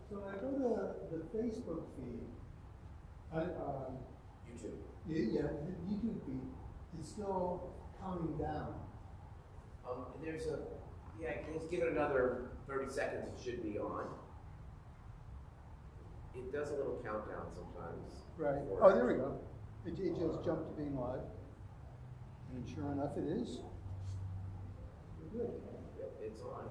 So when I go to the Facebook feed, YouTube. yeah, the YouTube feed, it's still coming down. There's a, let's give it another 30 seconds, it should be on. It does a little countdown sometimes. Right. Oh, there we go. It just jumped to being live. And sure enough, it is. Good. Yep, it's on.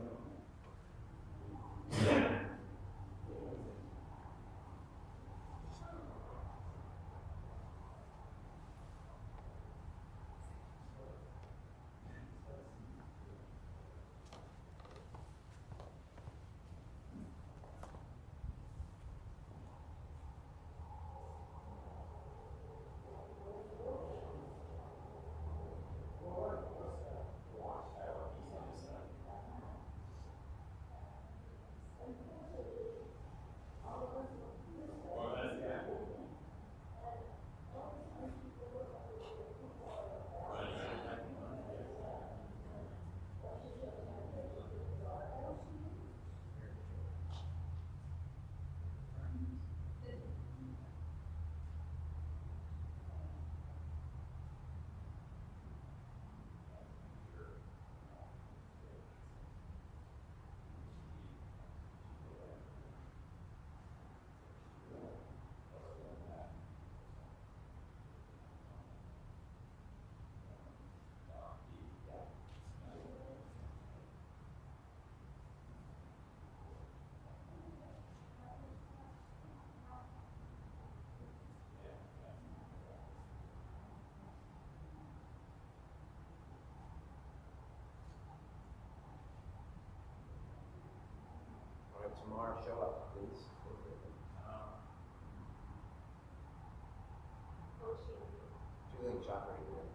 Tomorrow, show up, please. Julian Chopper here.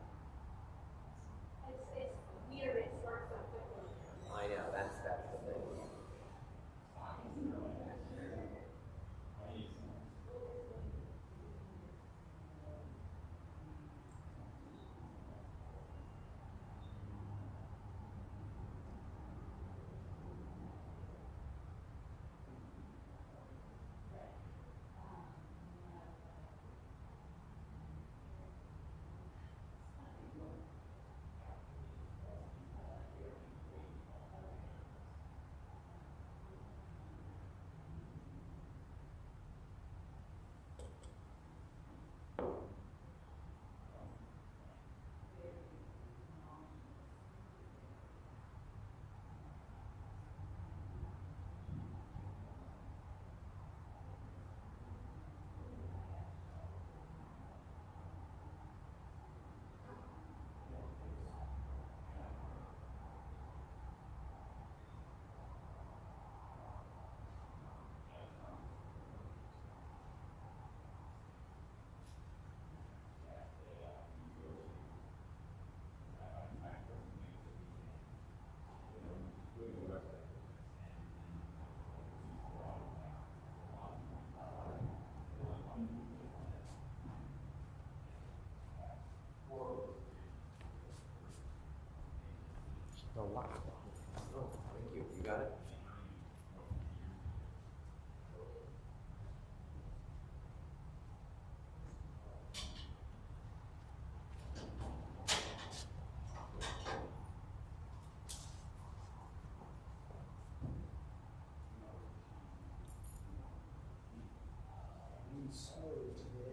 It's weird, it starts so quickly. I know, that's the thing. The lock. Oh, thank you. You got it?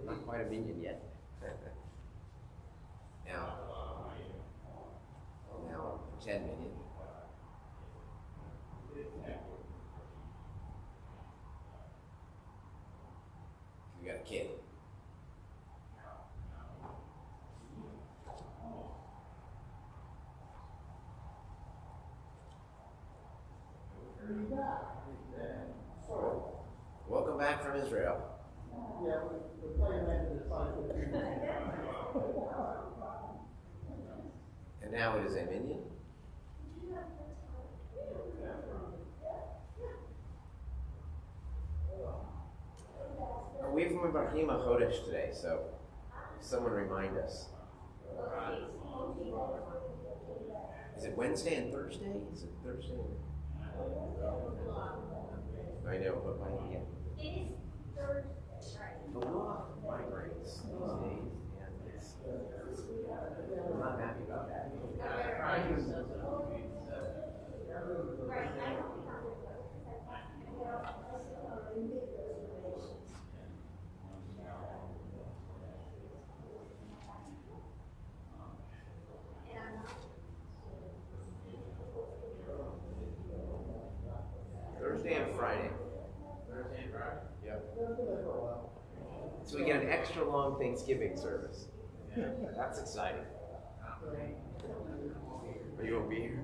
Not quite a minion yet. Now, pretend minion. We got a kid. Welcome back from Israel. Yeah, we're playing into the cycle. And now it is a minion. We've been Barhim Chodesh today, so someone remind us. Is it Wednesday and Thursday? Is it Thursday? I know, but yeah. It is Thursday, right? The law migrates these days, and it's, I'm not happy about that. Right, I don't think Thursday and Friday. Thursday and Friday? Yep. So we get an extra long Thanksgiving service. That's exciting. Are you gonna be here?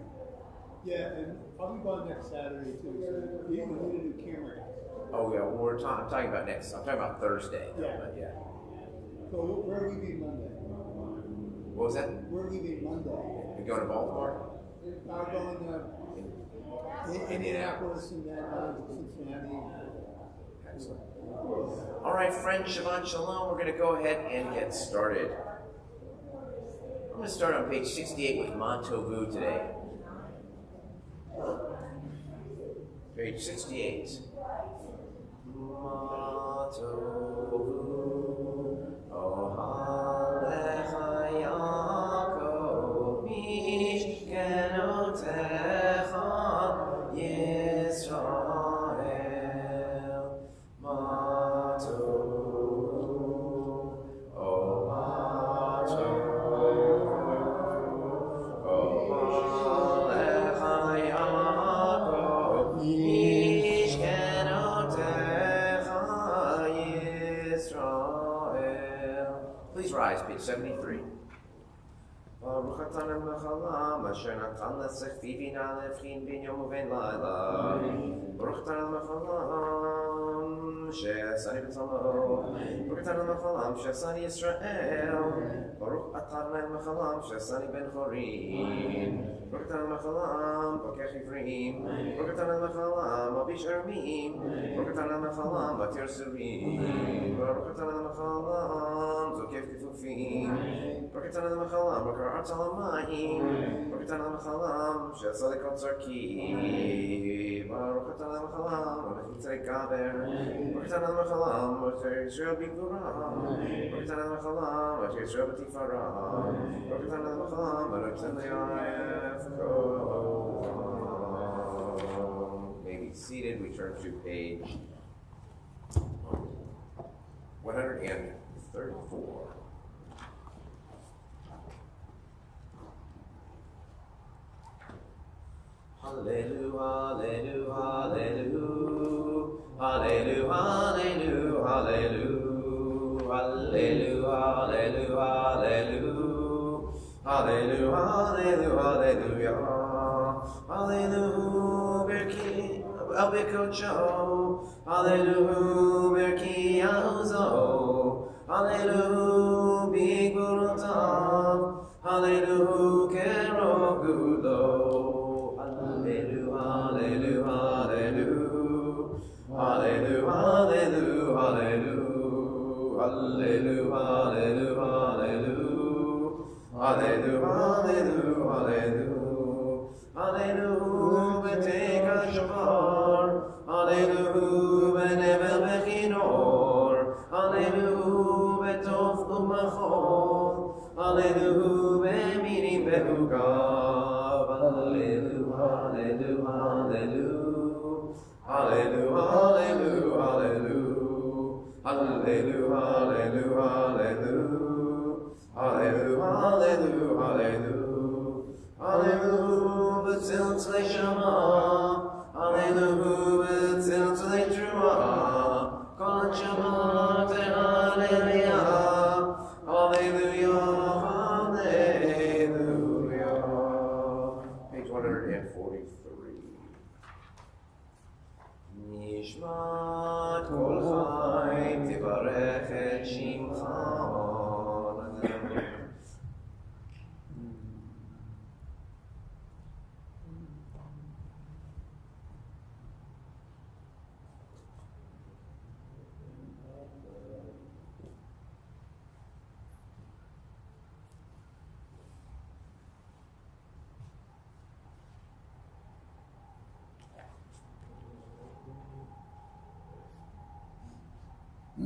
Yeah, and I'll be gone next Saturday too, so you need a new camera. Oh yeah, well, I'm talking about next. I'm talking about Thursday. Yeah. But yeah. So where are we meeting Monday? What was that? Where are we meeting Monday? You going to Baltimore? I'm going to Indianapolis and then Cincinnati. Excellent. All right, friends, Shabbat Shalom. We're going to go ahead and get started. I'm going to start on page 68 with Montovu today. Page 68. Montovu, Ohalecha Yaakov, Mishkenotecha Yisrael. Montovu, Ohalecha Yaakov, Mishkenotecha Yisrael. Please rise, page 73. Baruch atah l'mechalam, asher natan l'sechtivina l'evchin bin yom uven laila. Baruch atah l'mechalam, she'asani b'tzamo. Baruch atah l'mechalam, she'asani Yisrael. Baruch atah l'mechalam, she'asani ben chorin. Baruch atah l'mechalam, pokech ivrim. Baruch atah l'mechalam, abish ermim. Baruch atah l'mechalam, batir surim. Baruch atah l'mechalam, zokef ketufim. Baruch atah l'mechalam, bakar Artalamayim, Baruch atah l'mechalam, she'asa lekot zarki. Baruch atah l'mechalam, amechitzei gaber. Baruch atah l'mechalam, asher Yisrael b'gvura. Baruch atah l'mechalam, asher Yisrael b'tifara. Baruch atah l'mechalam, anoten le'ayefko. May be seated. We turn to page 134. Hallelujah, hallelujah, hallelujah, hallelujah, hallelujah, hallelujah, hallelujah, hallelujah, hallelujah, hallelujah, hallelujah, Berki Albikocho, hallelujah, Berki Alzo, hallelujah, Big Burutam, hallelujah, Kerogulo. Hallelujah, hallelujah, hallelujah, hallelujah, hallelujah, hallelujah, hallelujah, hallelujah, hallelujah, hallelujah, beteka shofar, hallelujah, benevel bechinor, hallelujah, betov umachol, hallelujah, beminim behugav, hallelujah. Hallelujah, hallelujah, hallelujah, hallelujah, hallelujah, hallelujah, hallelujah, hallelujah, hallelujah, hallelujah, b'tzil tzlei shama, hallelujah, b'tzil tzlei truma, kol shama hallelujah, hallelujah, hallelujah. Page 143. Nishmat kol chai tivarech et shimcha. On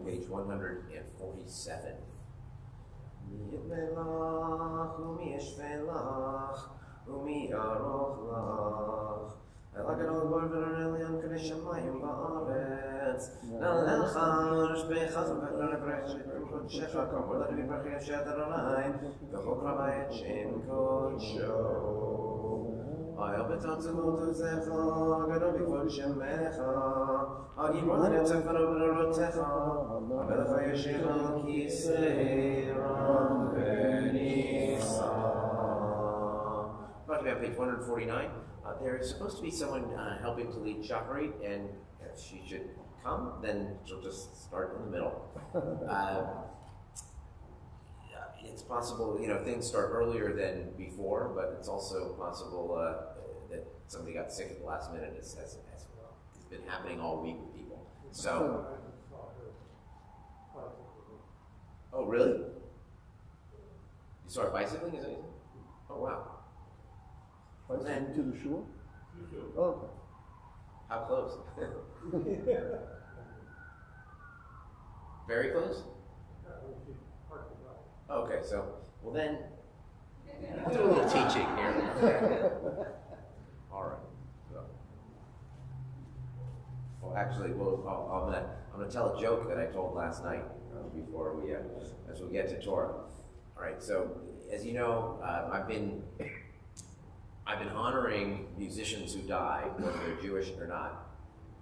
page 147. Yitmelach umi yishvelach umi yaroch lach Elagad bar v'relion k'nei shamayim ba'aretz Na'alecha shbeichach v'relebrech shecha kamor l'nevi b'rachim shet Adonai v'chok rabayet shem kodsho Ayel b'tatzimot uzecha g'adol b'kvod shemecha Agibor l'netzach v'rotecha Amelech ha'yeshiv al kisei ram v'nisa About to be on page 149. There is supposed to be someone helping to lead Shacharit, and if she should come, then she'll just start in the middle. It's possible, things start earlier than before, but it's also possible that somebody got sick at the last minute, as well. It's been happening all week with people. So, oh really? You started bicycling? Is it? Oh wow. Bicycling to the shore? Oh, okay. How close? Very close? Okay, so, well then, do a little teaching here. All right. So. Well, actually, I'm gonna tell a joke that I told last night before we, as we get to Torah. All right. So, as you know, I've been honoring musicians who died, whether they're Jewish or not.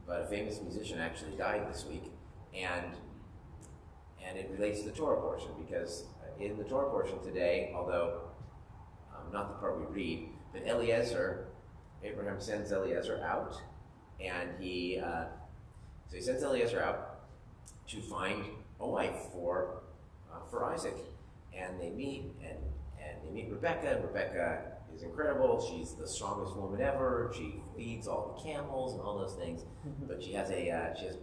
But a famous musician actually died this week, and it relates to the Torah portion, because in the Torah portion today, although not the part we read, but Abraham sends Eliezer out, and he sends Eliezer out to find a wife for Isaac, and they meet, and they meet Rebecca, and Rebecca is incredible. She's the strongest woman ever. She feeds all the camels and all those things. But she has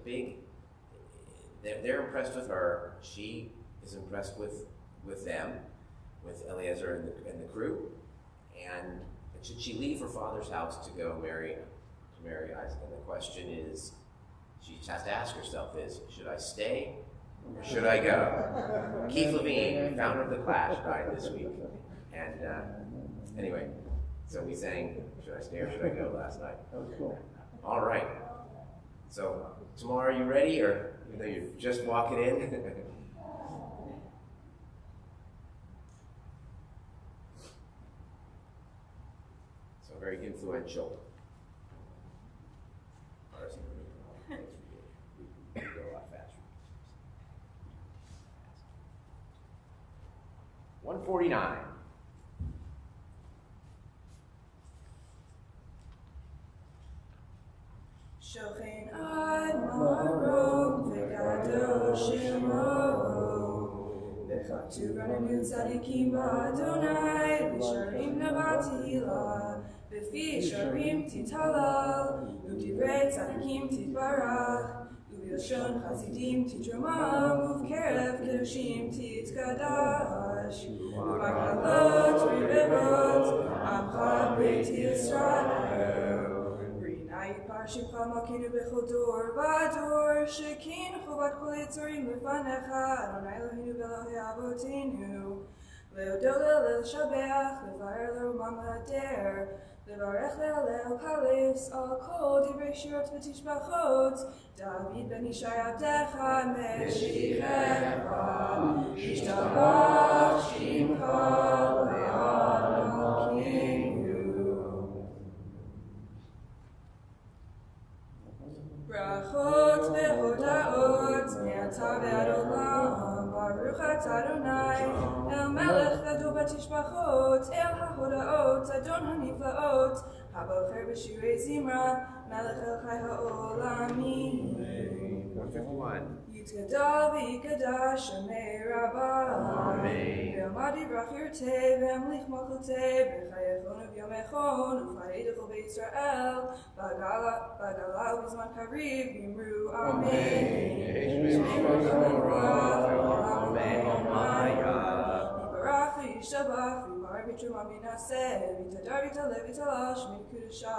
big. They're impressed with her. She is impressed with them, with Eliezer and the crew. And should she leave her father's house to go marry Isaac? And the question is, she has to ask herself is, should I stay or should I go? Keith Levine, founder of The Clash, died this week. And anyway, so we sang Should I Stay or Should I Go last night. That was cool. All right. So, tomorrow, are you ready, or even though you're just walking in? So, very influential. We go a lot faster. 149. Shochen ad maro v'kadosh shemo v'chatu ranenu tzadikim ba'Adonai v'sharim navatila v'fi sharim titalal u'divrei tzadikim titbarach u'b'lashon chasidim titromam u'v'kerev kedoshim titkadash u'b'kalot u'b'revot amcha beit Yisrael Shimcha Malkeinu b'chol dor v'ador shekin chovat kol yitzorim lefanecha Adonai Eloheinu v'Elohei Avoteinu leodol le'el shabeach levarer le'omam le'ader levarech le'alel kalis al kol divrei shirot v'tishbachot David ben Yishai abdecha meshichecha yishtabach shimcha le'ad Malkeinu Brachot ve'hod את אדוני, אל מלך גדול בתשבחות, אל ההודעות, אדון הנפלאות, הבוחר בשירי זמרה, מלך אל חי העולמים. 151. יתגדל ויקדש שמי רבה, ועמד יברח ירתה, והמליך מלכותה, בחייכון וביומכון, ופעידך בישראל, בגלה ובזמן קריב, יאמרו אמן. יברך וישתבח, ויאמר בתרומה מנעשה, ויתהדר ויתעלה ויתעלה, שמי קדושה.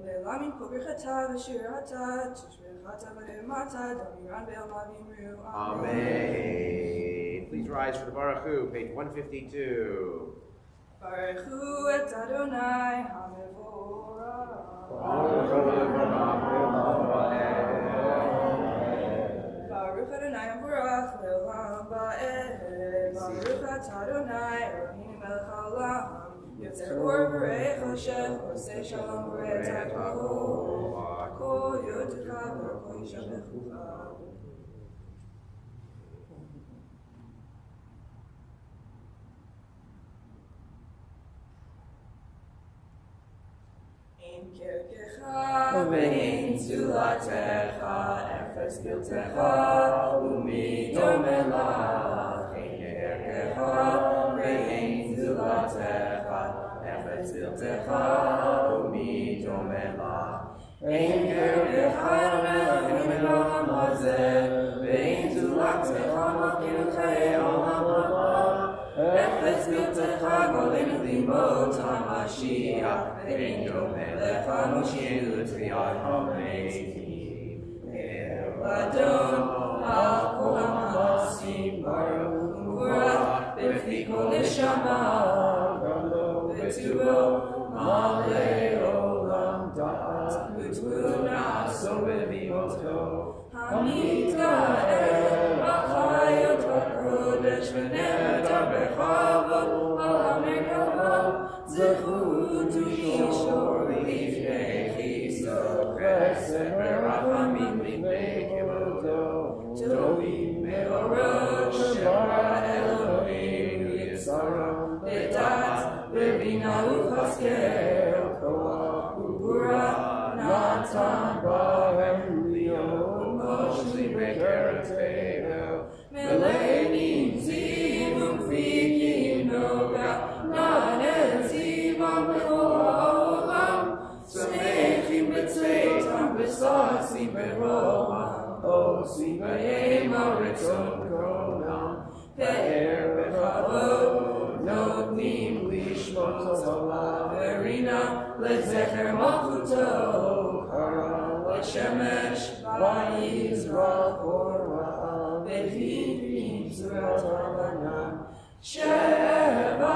לעולם ינקוב ברכתה ושירתה, תשבחתה והמתה, דמירן בעלמה ויאמרו Amen. Please rise for the Baruch Hu, page 152. ברכו את אדוני המבורך. ברוך אדוני המבורך לעולם ועד. ברוך אתה אדוני אלוהינו מלך העולם. יוצר אור ובורא חושך, עושה שלום ובורא תקוו. כל יודך וכל ישבחוך. אין קרקך ואין זולתך, אפס בלתך ומי דומה לך. אין קרקך ואין זולתך, אפס בלתך ומי דומה לך. אין קרקך מלכים בעולם הזה, ואין זולתך מלכנו חיי עולם הבא. אפס בלתך גולנו לימות המשיח, ואין דומה לך מושיענו לתחיית המתים. אל אדון על כל המעשים ברוך ומבורך בפי כל נשמה, וטובו מלא עולם דעת, ותבונה סובביותו. המתגאה על חיות הקודש ונהדר בכבוד על המרכבה, זכות ומישור לפני כיסו, חסד ורחמים לפני כבודו. טובים מאורות שברא אלוהינו יצרם, בדעת ובינה וחסקר, כוח וגבורה נתן בהם להיות. Mostly bekarteo, melenim zivum fikim noga, nanetim ameolam, smechim betzeitam besasim beroham, osim behem aretzon kronam, ve'er bechavod, notnim lishmot zolav, verina lezecher malchuto, Shemesh vayizrach orah v'chivim zurat habanam shevach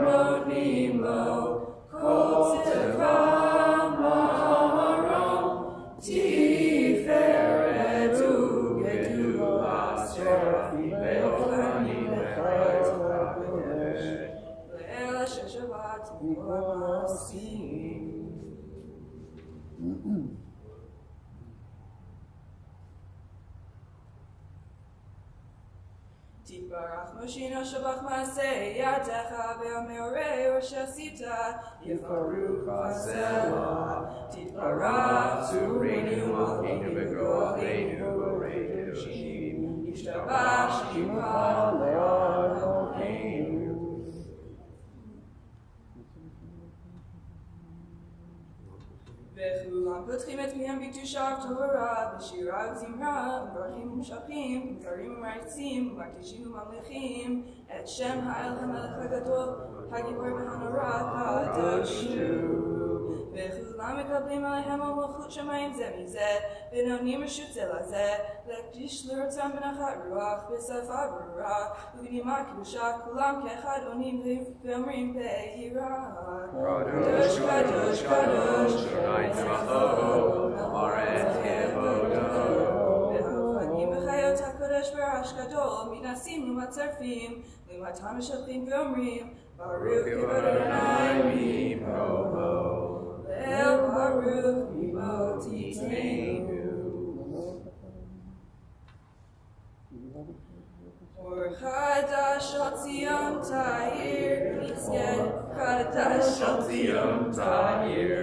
notnim lo kol tzeva maharam tiferet u'gedulah seraphim ve'ochanim v'chayot ha'kodesh le'el asher Shabbat v'kol ha'masim. תתברך מושינו שבח מעשה ידיך והמעורר שעשית יברך הסלע. תתברך צורנו מלכנו בגואלנו בורא קדושים ישתבח שמך לעד מלכנו. וכולם פותחים את פיהם בקדושה ובתורה, בשירה וזמרה, מברכים ומשבחים, מזרים ומעריצים, ומקדישים וממליכים, את שם האל המלך הגדול, הגיבור והנורא, קדשנו. וכולם מקבלים עליהם המלכות שמיים זה מזה, ונותנים רשות זה לזה, להקדיש לרצון בנחת רוח, בשפה ברורה, ובנימה קדושה, כולם כאחד עונים ואומרים ביראה. קדוש, קדוש, קדוש, אדוני צבאות, הארץ כבודו. והחיים בחיות הקודש ברעש גדול, מתנסים ומצרפים, לעומתם משבחים ואומרים, ברוך כבוד אדוני מפרעה. El Baruch Mimotitenu.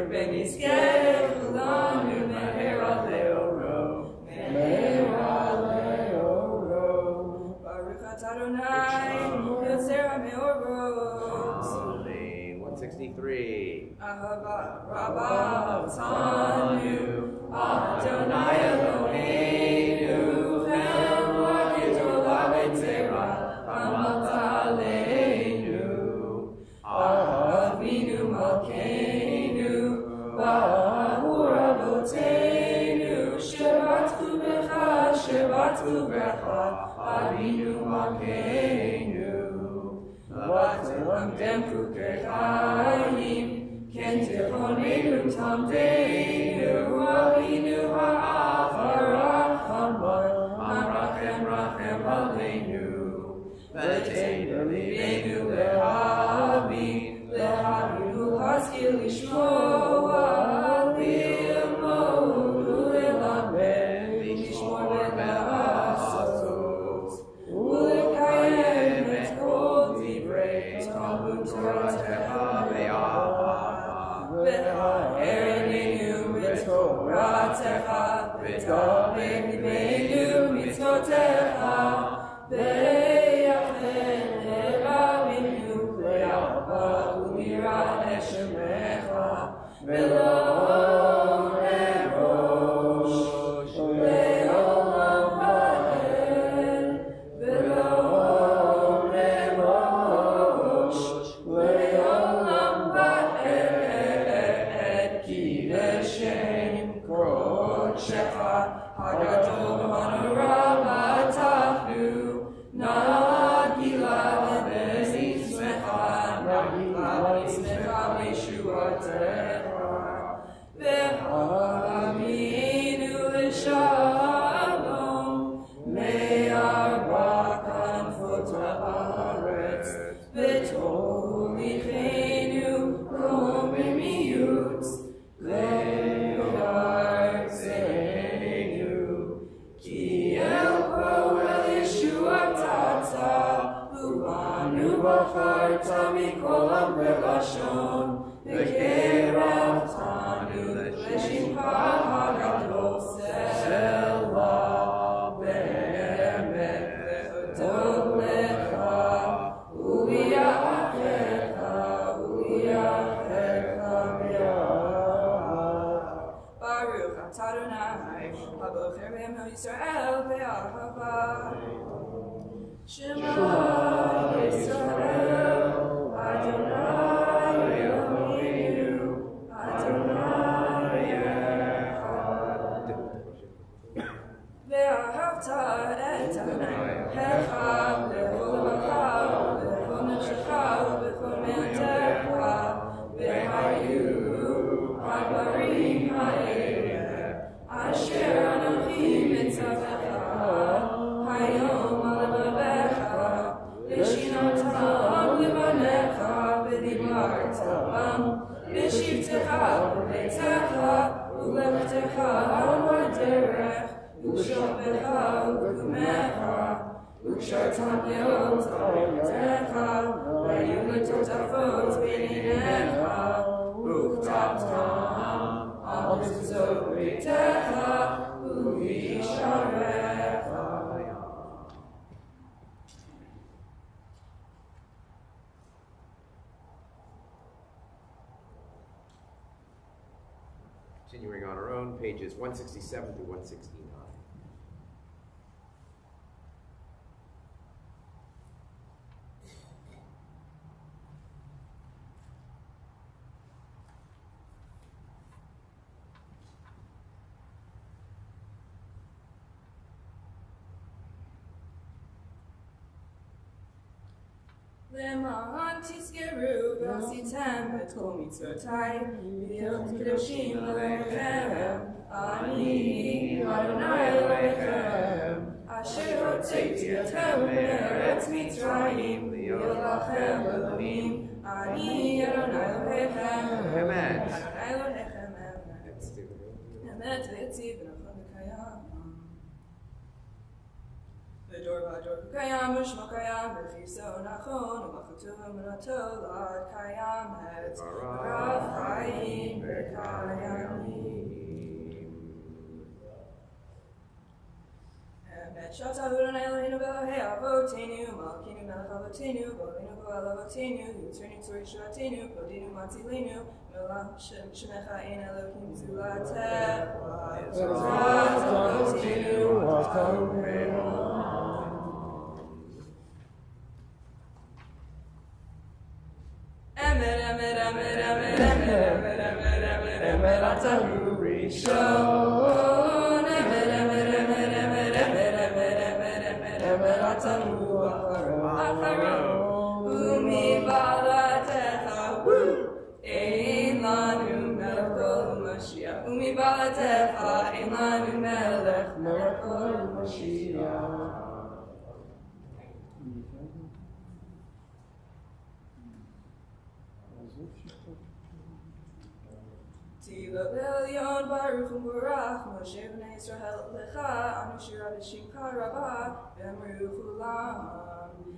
ונזכה כולנו מהרה לאורו, מהרה לאורו. ברוך אתה אדוני, יוצר המאורות. 163. אהבה רבה אותנו, אדוני אלוהינו, חמלה גדולה ותורה, עמדת עלינו. אבינו מלכנו, בעבור אבותינו, שבטחו בך, שבטחו בך, אבינו מלכנו. ותלמדם חוקי חיים, כן תכוננו תלמדנו, אבינו האב הרחמן, הרחם רחם עלינו. ותן ליבנו להבין, ולהשכיל לשמוע, ללמוד וללמד, לשמור ולעשות, ולקיים את כל דברי תלמוד תורתך באהבה. והאר עינינו בתורתך, ודבק ליבנו מצוותיך, ויחד לרבנו לאהבה וליראה שמך, ולא נבוש לעולם ועד, ולא נבוש לעולם ועד, כי לשם קודשך הגדול והנורא בטחנו, נגילה ונשמחה, נגילה ונשמחה בישועתך, והאמינו לשלום, מארבע כנפות הארץ, ותוליכנו קוממיות לארצנו, כי אל פה אל ישועת אתה, ובנו בחרת מכל עם ולשון, וקרבתנו לשמך הגדול, סלע באמת להודות לך, וליחך באהבה. ברוך אתה אדוני, הבוחר בעמו ישראל באהבה. שמע ישראל, אדוני אלוהינו, אדוני אחד. ואהבת את אדונך בכל לבבך ובכל נפשך ובכל מאודך, והיו הדברים האלה אשר אנוכי מצווך היום על לבבך, ושיננתם לבניך ודיברת בם, בשבתך ובביתך ולכתך ובדרך, ושוכבך וקומך, וקשרתם להיות על ידיך, והיו לטוטפות בין עיניך, וכתבתם על מזוזות ביתך ובישעריך. Continuing on our own, pages 167 through 169. למען תזכרו ועשיתם את כל מצוותיי, להיות קדושים אלוהיכם, אני אדוני אלוהיכם, אשר הוצאתי אתכם מארץ מצרים, להיות לכם אלוהים, אני אדוני אלוהיכם, Amen. אדוני אלוהיכם אמת ויציב ונכון וקיים. ודור ודור הוא קיים ושמו קיים וכיסאו נכון ומלכותו ואמונתו לעד קיימת רב חיים וקיימים. אמת שתה אדוני אלוהינו באלוהי אבותינו מלכינו מלך אבותינו גואלנו גואל אבותינו יוצרנו צור ישועתנו פודינו מצילנו מעולם שמך אין אלוקים זולתך עזרת אבותינו הקורבנות. אמת אמת אמת אמת אמת אמת אמת אמת אמת אתה הוא ראשון אמת אמת אמת אמת אמת אמת אתה הוא אחרון ומבעלתך אין לנו מלך כל ומשיח ומבעלתך אין לנו מלך כל ומשיח. תהילה בעליון ברוך ומבורך משה בני ישראל לך אנו שירה בשמך רבה ואמרו כולם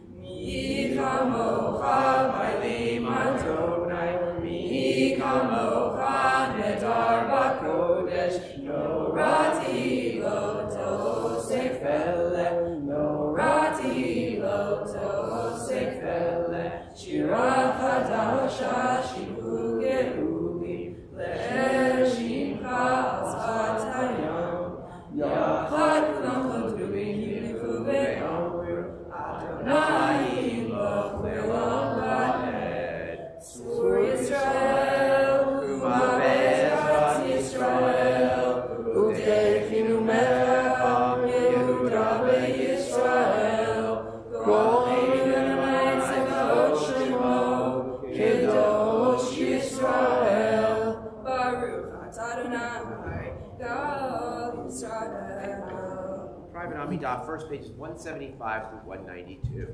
מי כמוך מעלים אדוני מי כמוך נדר בקודש נוראתי לא תוסף אלה נוראתי לא תוסף אלה שירה חדשה שירו גאולי לשמך שפת הים יחד כולם חדרו והמליכו ואמרו אדוני ימלוך לעולם ועד צור ישראל ומעבד ישראל ותכינו מלך יהודה וישראל כל אדוני צבאות שמו קדוש ישראל Baruch Adonai God Israel. Private Amidah, first pages 175 through 192.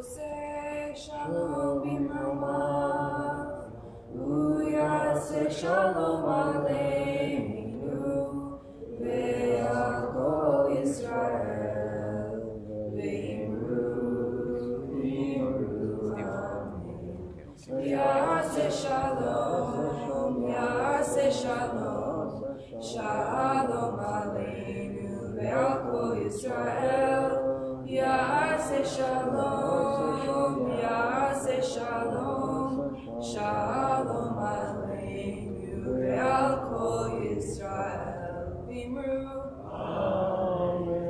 Ose shalom b'marav, uyase shalom aleinu, ve'al kol Yisrael, ve'imru, Yase shalom, yase shalom, shalom aleinu, ve'al kol Yisrael. Yase shalom, yase shalom, shalom aleinu, ve'al kol Yisrael. V'imru. Amen.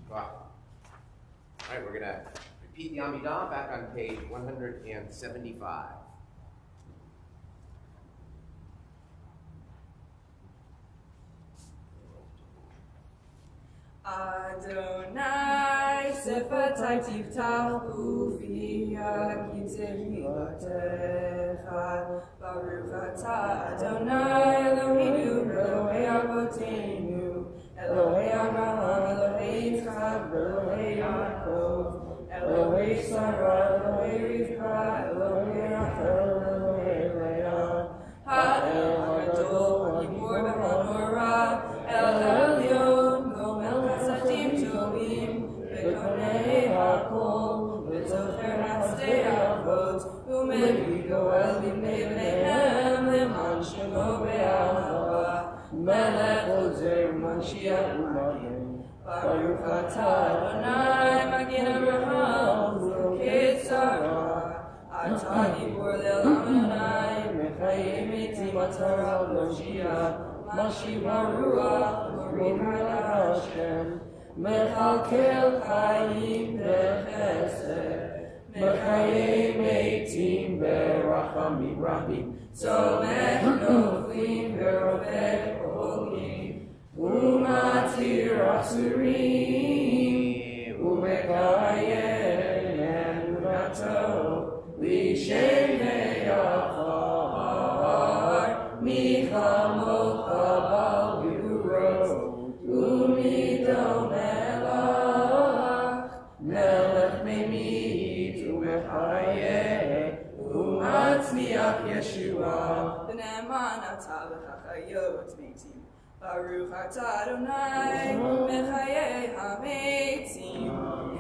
Wow. All right, we're going to repeat the Amidah back on page 175. Adonai sefatai tiftach ufi yakitzehi latecha Baruch atah Adonai Eloheinu Elohei Avotenu Elohei Abraham Elohei Yitzchak Elohei Yaakov Elohei Sarah Elohei Rivka Elohei Rachel Elohei Leah Ha'el HaGadol HaGibor v'HaNorah El Elyon Bekonei hakol, v'zocher hatzei avot, u'menvi goel b'nei b'neihem, leman shemo be'ahava, melech ozer Mashiach u'magen. Baruch atah Adonai Magen Abraham, u'roked Sarah, atah gibor le'olam Adonai, mechayei metim atah l'Mashiach, mashiva ruach, morim ha'la Hashem. Mechalkel chayim bechesed, mechayei meitim berachamim rabim, tzomech noflim verovech olim, umatir asurim, umekayem emunato, lishem ne'achar, michamocha bal gevurot, umidom Melech memit umechayeh umatzmiach Yeshua B'ne'eman atah v'chachayot meitim Baruch atah Adonai mechayeh hametim.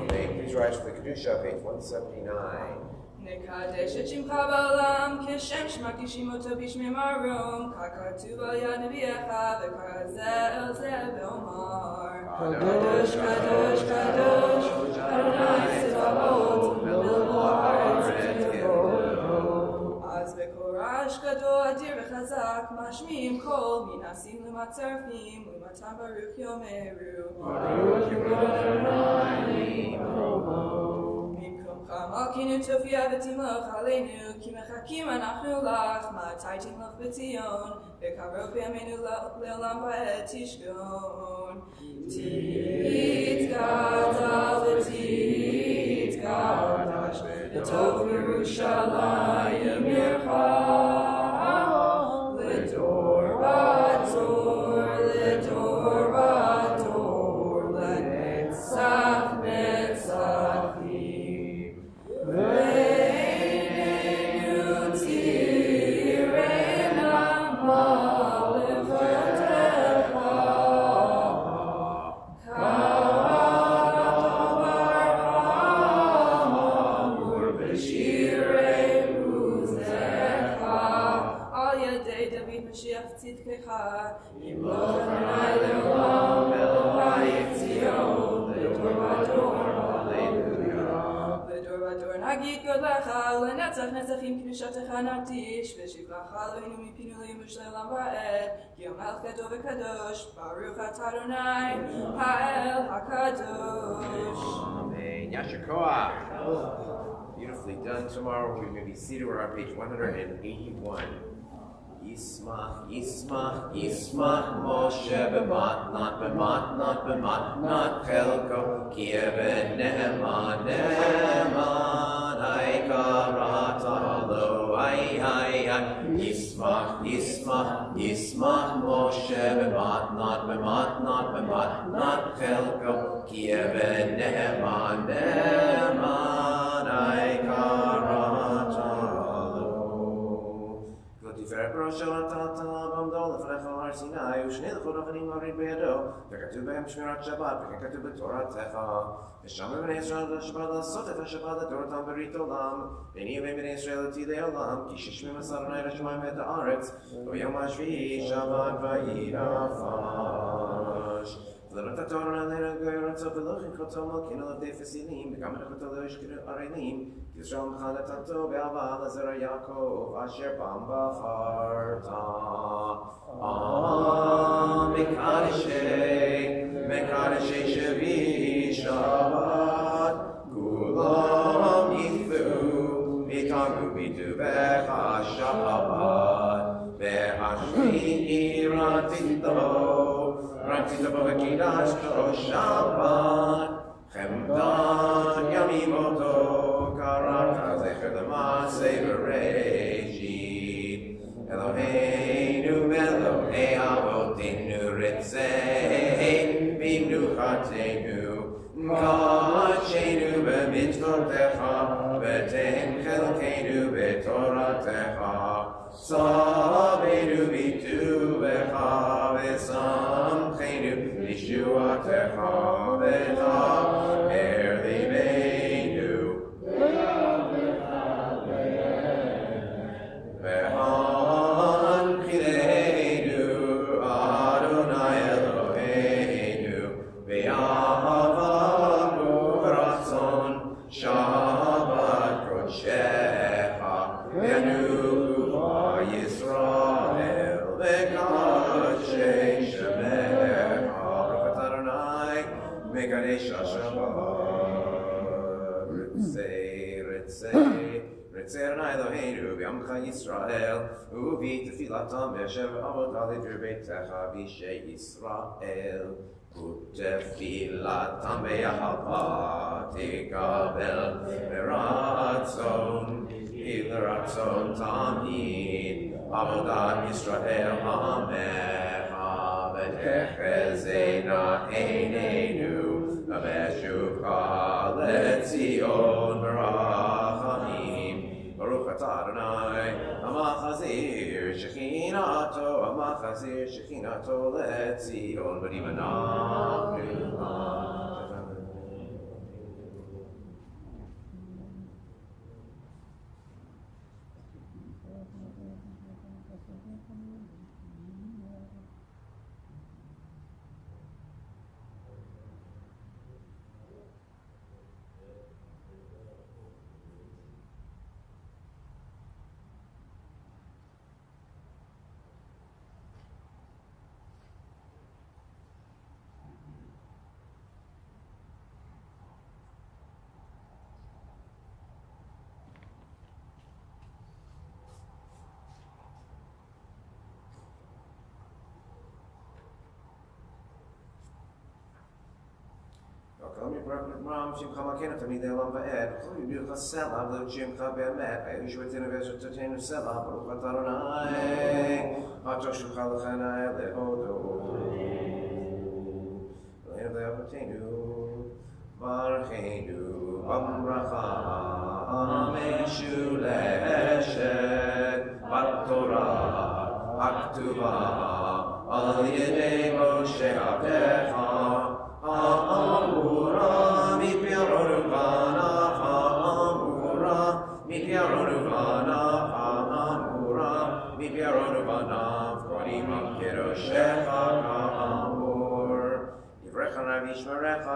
Please rise for the Kedusha, page 179. Nekadesh et shimcha ba'olam keshem shmakdishim oto b'shmei marom ka'katuv al yad nevi'echa v'karazeh el zeh v'omar Kadosh, Kadosh, Kadosh, Adonai Tzevaot, Melech ha'aretz v'tevoto. Az v'korash gadol adir v'chazak, mashmi'im kol, minasim l'matzarfim, u'matam baruch yomeru. Baruch Adonai Provo. Mimkomcha malkinu tofia v'timloch aleinu, ki mechakim anachnu lach, ma'atai timloch b'tzion, v'karov b'yameinu le'olam va'ed tishgon. Titgadal v'titgadash, v'tov Yerushalayim yircha, l'dor v'dor, l'dor v'dor, l'netzach netzachim, v'eineinu tirena ma'levatecha. Mashiach tzidkecha, yimloch Adonai le'olam, Elohai Tzion, l'dor v'dor, hallelujah. L'dor v'dor nagid godlecha, l'netzach netzachim kedushatecha nartish, v'shivracha Eloheinu mipinu leimush le'olam va'ed, ki omelech gadol v'kadosh, Baruch atah Adonai, ha'el hakadosh. Amen. Yasher koach. Beautifully done. Tomorrow we're going to be seated. We're on page 181. Yismach, Yismach, Yismach, Moshe b'matnat, b'matnat, b'matnat, chelko, ki even Ne'eman, Ne'eman, ay karata lo, ay, Yismach, Yismach, Yismach, Moshe b'matnat, b'matnat, b'matnat, chelko, ki even Ne'eman, Ne'eman. אשר נתת בעמדו לפניך על הר סיני, ושני לוחות אבנים מוריד בידו, וכתוב בהם שמירת שבת, וכן כתוב בתורתך. ושם בני ישראל השבת לעשות את השבת לתורתם ברית עולם, והנה בני ישראל עתידי עולם, כי 12 אדוני לשמיים ואת הארץ, וביום השביעי שבת וירפש. ונתת ארון עלינו גוי ארצו ולא חנכתו מלכינו לעבדי פסילים, וגם חנכתו לא ישכנו ערלים, ישראל ממך נתתו באהבה לזרע יעקב, אשר פעם בחרת. מקדשי שביעי שבת, כולם יפלו, ויתענגו בטובך שבת, והשביעי רצית בו וקידשתו שבת, חמדת ימים אותו, קראת זכר למעשה בראשית. אלוהינו ואלוהי אבותינו רצי במנוחתנו, קדשנו במצוותיך, ותן חלקנו בתורתך, צווינו בטובך ושמחנו בישועתך, ותאר ליבנו והנחילנו אדוני אלוהינו באהבה וברצון שבת קודשך, ינוחו ישראל וקדשי שמך. ברכת אדוני מקדש השבת. רצי אדוני אלוהינו בעמך ישראל, ובתפילתם ישב אבות על עבר ביתך בישי ישראל. ותפילתם באהבה תקבל ברצון, כי לרצון תמיד עבודת ישראל עמך, ותחזינה עינינו בשובך לציון ברחמים. ברוך אתה אדוני המחזיר שכינתו לציון, בנים אנחנו כל מפרק נתמרם שמך מכנו תמיד העולם ועד, כל יביאו לך סלע ולא שמך באמת, היו שבתנו ועזרתנו סלע, ברוך אתה אדוני, עד שמך לכנה להודו. אלוהינו ואבותינו, ברכנו בברכה המשולשת בתורה הכתובה על ידי משה עבדך, האמורה מפי אהרון ובניו, האמורה מפי אהרון ובניו, האמורה מפי אהרון ובניו, כהנים על קדושך כאמור. יברך נא וישמרך,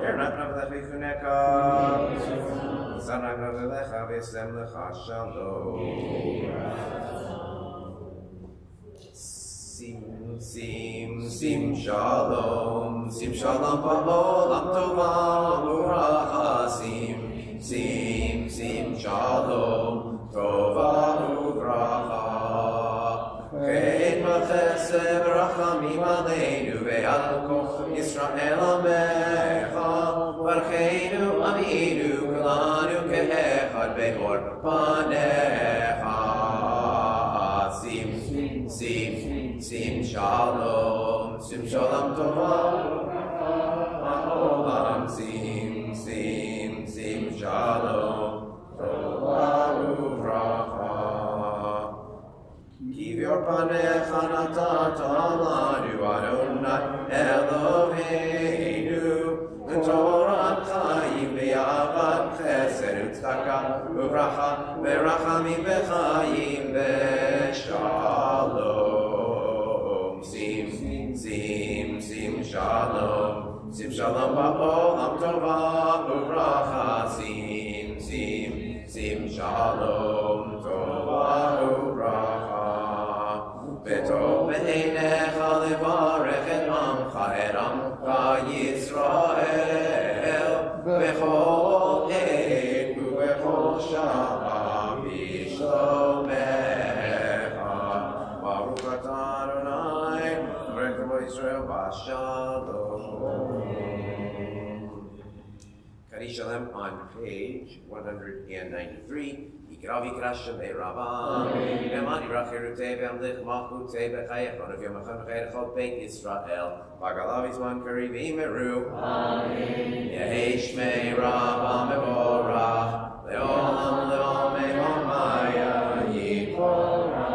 ירנק נא ולך ויחונך, ישנק נא ולך וישם לך שלום. שים שלום בעולם טובה וברכה, שים שלום טובה וברכה, חן וחסד ורחמים עלינו ועל כל ישראל עמך, ברכנו עמינו כולנו כאחד באור פניך. שים שלום טובה העולם, שים שלום טובה וברכה. panecha natata lanu Adonai Eloheinu Torah chayim ve'avat chesed u'tzedakah u'bracha ve'rachamim ve'chayim ve'shalom. Sim shalom. Sim shalom ba'olam tova u'bracha. Sim shalom tova u'bracha. V'tov be'einecha levarech et amcha Yisrael b'chol eit u'b'chol sha'ah b'shlomecha. Baruch atah Adonai Melech Yisrael b'shalom. Kaddish Shalom on page 193. Yikra v'yikra shemei Rabban. Ve'man yirach cherutei ve'amlich malchutei b'chayech. Ronav yom echad b'chayech chol beit Yisrael. V'agalav yizman kari v'imeru. Yehi shmei Rabban mevorach. Le'olam le'omei omaya yikorach.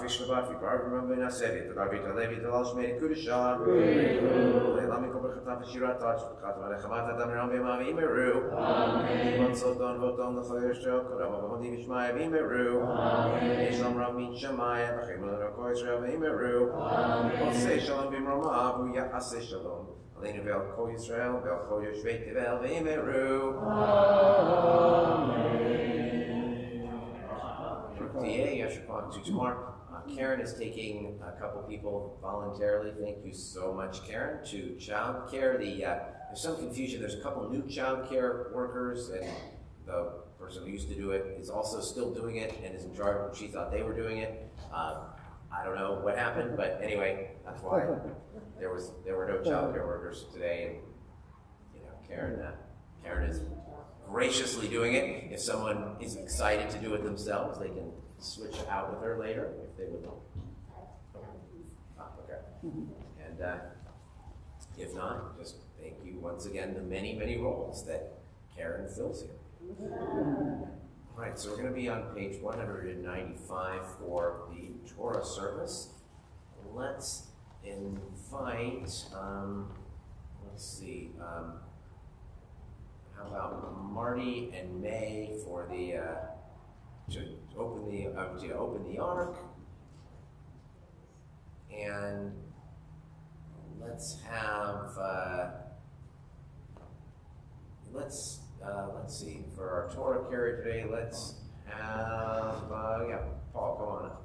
Shabbat, Vikar, Remember Nasevi, the Gavita Levi, the Lash made Kudisha, Lamiko Berkhatan, Shirat, Katan, Hamata, Damram, Vimeru, Sodon, Voton, the Fire Show, Kodama, Vishmaya, Vimeru, Ishlam Ramin Shamaya, Himel, Koisra, Vimeru, Say Shalom, Vimrama, Yase Shalom, Alina Vel, Ko Israel, Vel, Ko Yoshvete, Vel, Vimeru. Tomorrow. Karen is taking a couple people voluntarily. Thank you so much, Karen. To child care, there's some confusion. There's a couple new child care workers, and the person who used to do it is also still doing it and is in charge. She thought they were doing it. I don't know what happened, but anyway, that's why there were no child care workers today. And Karen is graciously doing it. If someone is excited to do it themselves, they can switch out with her later if they would like. Okay. And if not, just thank you once again the many, many roles that Karen fills here. All right, so we're going to be on page 195 for the Torah service. Let's invite, let's see, how about Marty and May for the to open the ark, and let's have let's see, for our Torah carry today. Let's have Paul, come on up.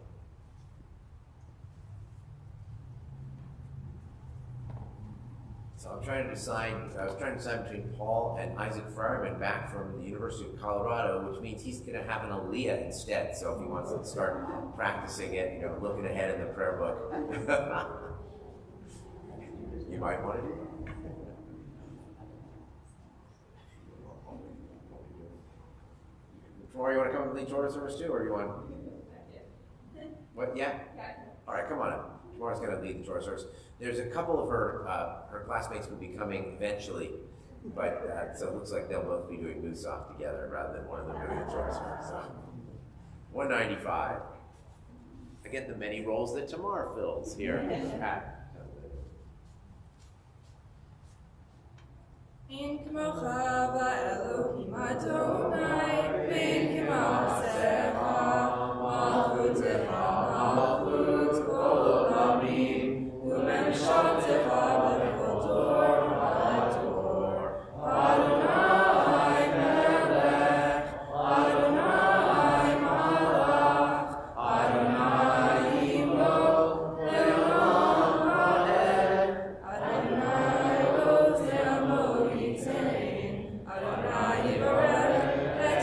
So I was trying to decide between Paul and Isaac Fryerman back from the University of Colorado, which means he's going to have an Aliyah instead. So if he wants to start practicing it, looking ahead in the prayer book, you might want to do that. Tomorrow, you want to come and lead Torah service too, or you want? What? Yeah. All right, come on up. Tomorrow's going to lead the Torah service. There's a couple of her classmates will be coming eventually, but so it looks like they'll both be doing Musaf together rather than one of them doing the Torah service. So 195. Again, the many roles that Tamar fills here. In K'mocha Elohim Adonai, Bin K'masecha, Malchutecha, Malchut Kol Olamim, U'Memshatecha B'chol Dor V'Dor. Adonai Melech, Adonai Malach, Adonai Yimloch, Le'olam Va'ed, Adonai Roseh Adonai Yivarech et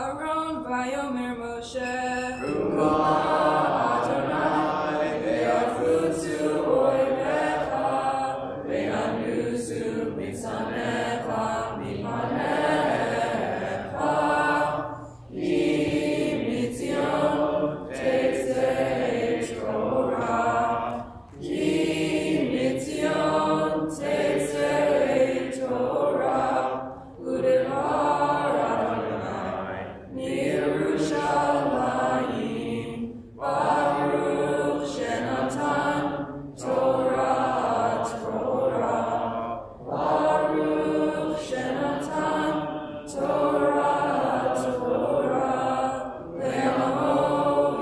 Aaron vayomer Moshe. Kuma Adonai ve'afutzu oimecha ve'anusu mitzanecha mipanecha ki mitzion tetzei Torah ki mitzion tetzei Torah udevar Adonai Yerushalayim Baruch Shenatan Torah Baruch Shenatan Torah Le'amo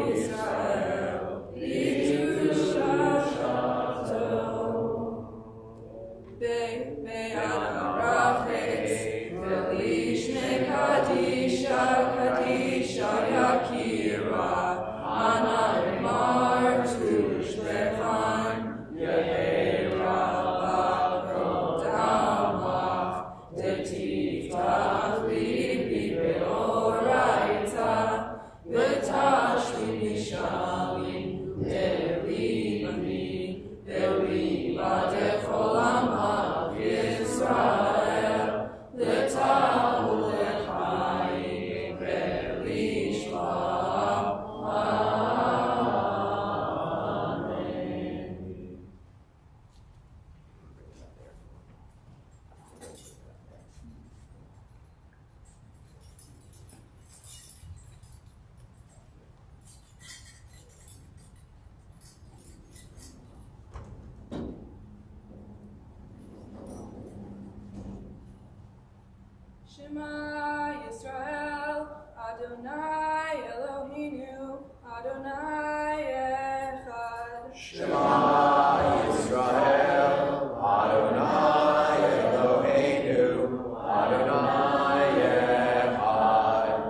Yisrael L'Kedushato Be'adarafes Ve'lishne Kadisha Kadisha Yakira Ana Martush Lechan Ye'era Bakodamach De'tiftach Libi Be'oraita Ve'tashvi Mishalim De'libani De'liba De'chol Amav Yisrael Le'tahu Le'chaim Ve'lishma Amen. Shema Yisrael, Adonai Eloheinu, Adonai Echad. Shema Yisrael, Adonai Eloheinu, Adonai Echad.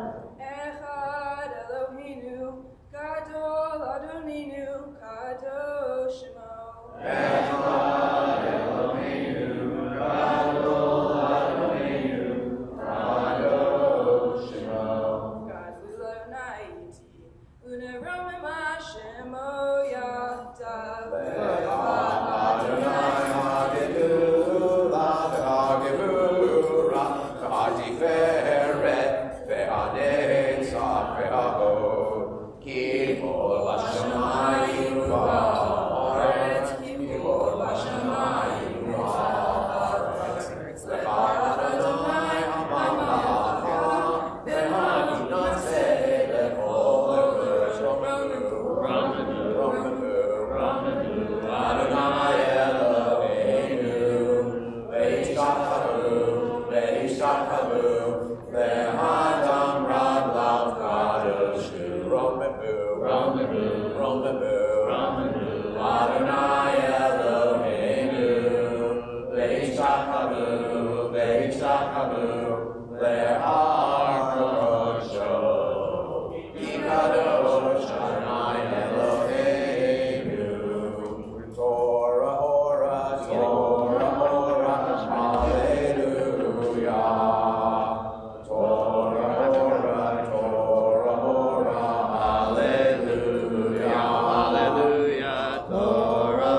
Echad Eloheinu, Gadol Adoninu, Kadosh Shemo. Echad Eloheinu, Gadol Adoninu, Kadosh Shemo. Gadol Adonai Iti, Uneromim Hashemo Yahdav. Adonai Hagedula, Hagevura, Hatiferet, Ve'anetzach, Ve'ahod, Kibor Hashamayim Va'aretz, Kibor Hashamayim Va'aretz, Adonai Hamalcha, Ve'haninatzeh Le'ol Adonai Eloheinu, Ve'ishtachavu, Ve'hadam Rad Lav Kadosh, Romevu, Adonai Eloheinu, Ve'ishtachavu, Ve'har Kodosho, Kadosh Adonai Eloheinu. Torah, ora, hallelujah. Torah, hallelujah. Hallelujah. Torah,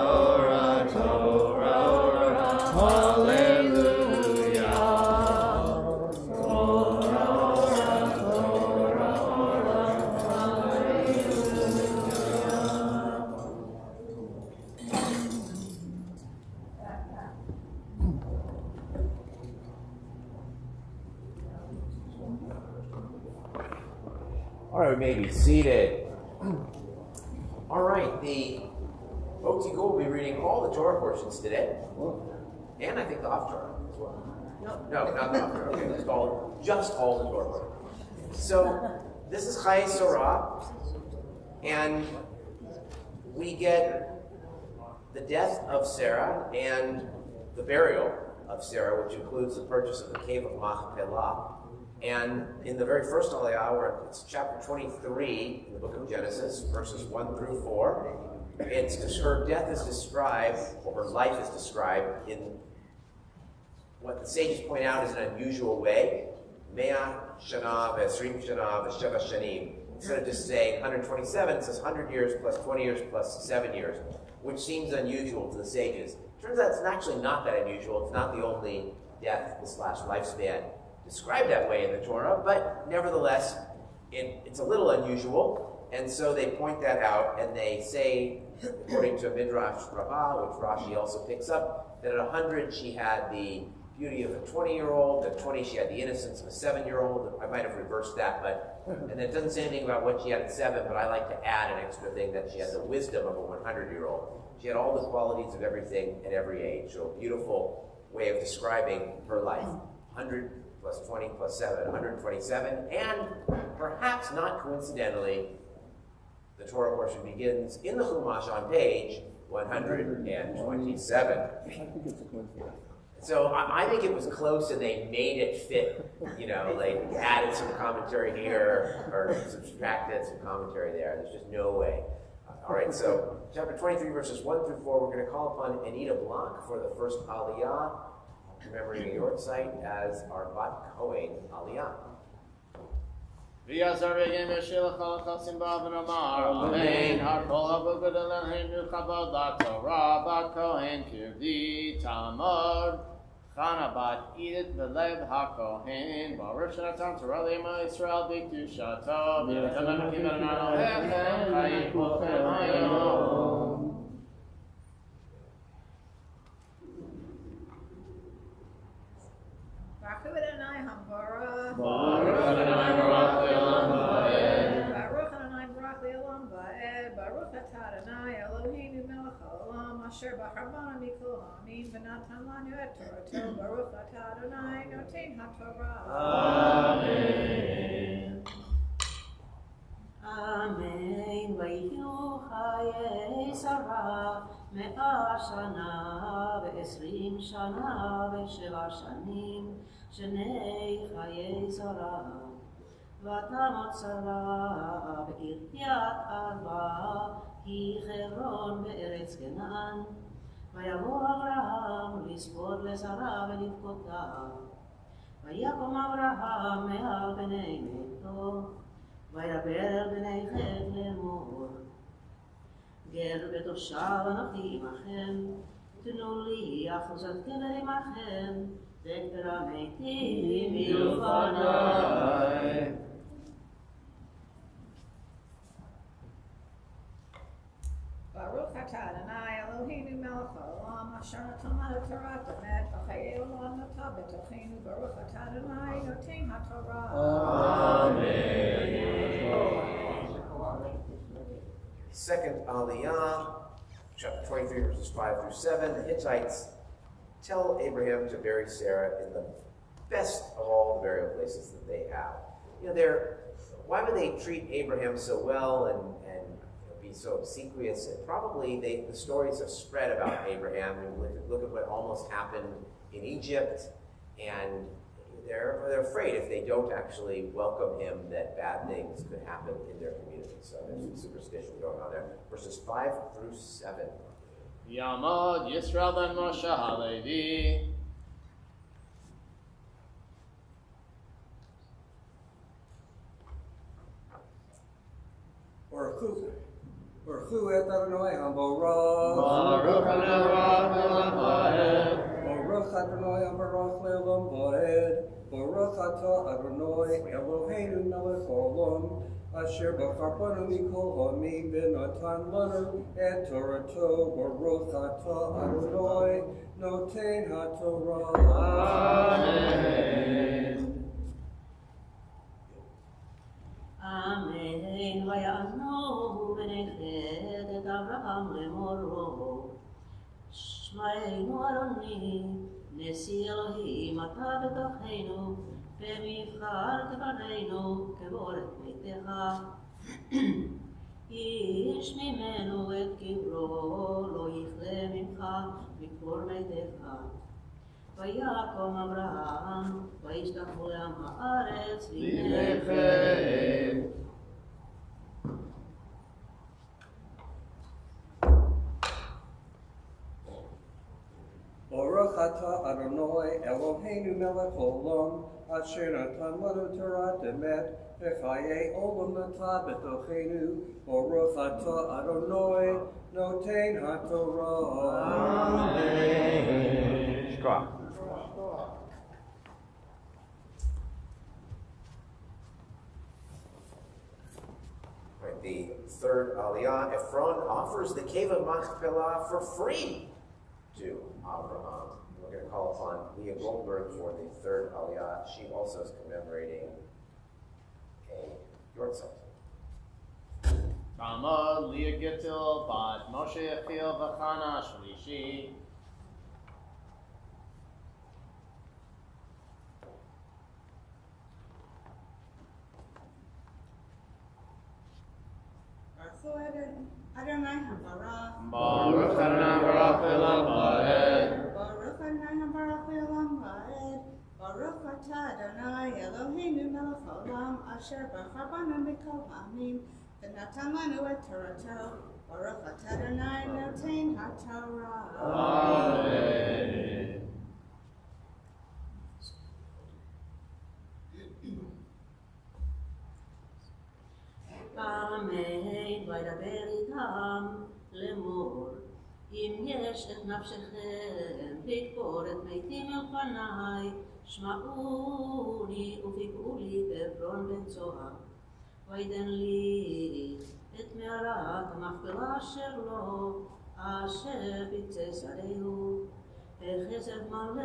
All right, we may be seated. All right, the folks who go will be reading all the Torah portions today, and I think the off Torah as well. No, not the off Torah. Okay, it's called just all the Torah portions. So this is Chayei Sarah, and we get the death of Sarah and the burial of Sarah, which includes the purchase of the cave of Machpelah. And in the very first Aliyah, where it's chapter 23 in the book of Genesis, verses 1 through 4, it's her death is described, or her life is described in what the sages point out is an unusual way. Mea shana v'esrim shana v'sheva shanim. Instead of just saying 127, it says 100 years plus 20 years plus 7 years, which seems unusual to the sages. Turns out it's actually not that unusual. It's not the only death / lifespan described that way in the Torah, but nevertheless, it's a little unusual, and so they point that out, and they say, according to Midrash Rabbah, which Rashi also picks up, that at 100 she had the beauty of a 20-year-old, at 20 she had the innocence of a 7-year-old. I might have reversed that, and it doesn't say anything about what she had at 7, but I like to add an extra thing that she had the wisdom of a 100-year-old. She had all the qualities of everything at every age, so a beautiful way of describing her life. 100 plus 20 plus 7, 127, and perhaps not coincidentally, the Torah portion begins in the Chumash on page 127. I think it's a coincidence. So I think it was close and they made it fit, like added some commentary here or subtracted some commentary there. There's just no way. All right, so chapter 23, verses 1 through 4, we're going to call upon Anita Block for the first Aliyah, remembering your site as our Bat Kohen Aliyah. ויעזר בגן ושילח על החסים בה ונאמר אמן הכל הבוגד אלוהינו כבוד לתורה בת כהן כבדי תעמוד חנה בת עידית בלב הכהן ברוך שנתן תורה לעמו ישראל בקדושתו ונתן מקים אדוני אלוהיכם חיים כולכם היום. Baruch Adonai Hamvara. Baruch Adonai Baruch Le'olam Va'ed. Baruch Adonai Baruch Le'olam Va'ed. Baruch Atah Adonai Eloheinu melech haolam asher b'charbana mikol ha'amin v'natan lanu et Torato. Baruch Atah Adonai noten haTorah. Amen. Amen. ויחיו חיי שרה 100 שנה ו20 שנה ו7 שנים שני חיי שרה ותמות שרה בקריית ארבע היא חברון בארץ כנען ויבוא אברהם לספור לשרה ולבכותה ויקום אברהם מעל בני ביתו וידבר אל בני חת לאמור גר ותושב אנוכי עמכם תנו לי אחוזת קבר עמכם וקבר המתים מלפניי. Baruch Atah Adonai Eloheinu melech haolam asher natan lanu Torah emet v'chayei olam nata b'tocheinu. Baruch Atah Adonai noten haTorah. Second Aliyah, chapter 23, verses 5 through 7. The Hittites tell Abraham to bury Sarah in the best of all the burial places that they have. Why would they treat Abraham so well and be so obsequious? And probably the stories have spread about Abraham. And look at what almost happened in Egypt, and they're afraid if they don't actually welcome him that bad things could happen in their community. So there's some superstition going on there. Verses 5 through 7. Yamod Yisrael ben Moshe Halevi. Baruch et Adonai Hamvara. Baruch Adonai Baruch Le'olam Va'ed. Baruch Adonai Baruch Le'olam Va'ed. Baruch Atah Adonai Eloheinu melech haolam asher b'charbanu mikol ha'amin v'natan lanu et Torato. Baruch Atah Adonai noten haTorah. Amen. אמן. ויענו בני חת את אברהם לאמורו שמענו אדוני נשיא אלוהים אתה בתוכנו במבחר תפרנו כבורת ביתך איש ממנו את קברו לא יכלה ממך מקבור ביתך ויקום אברהם וישתחו לעם הארץ לפניכם. Baruch Atah Adonai Eloheinu melech haolam אשר נתן לנו תורת אמת, וחיי עולם נטע בתוכנו, ברוך אתה אדוני נותן התורה. אמן. שכוח. Right, the third Aliyah, Ephron offers the cave of Machpelah for free to Abraham. We're going to call upon Leah Goldberg for the third Aliyah. She also is commemorating a yortzeit. Talmud, Leah Gittel, Bat Moshe Yechiel V'Chana Shlishi. Adonai Habarach. Baruch Adonai Baruch Elam Ba'ed. Baruch Adonai Habarach Elam Ba'ed. Baruch Atah Adonai Eloheinu Melech Haolam Asher Bachar Banu Mikol Ha'amim V'natan Lanu Et Torato. Baruch Atah Adonai Noten HaTorah. Amen. Amen. וידבר איתם לאמור, אם יש את נפשכם לקבור את מתים לפניי, שמעוני ופגעו לי בעברון בן צוהר. ויתן לי את מערת המכפלה אשר לו, אשר בקצה שדהו, וכסף מלא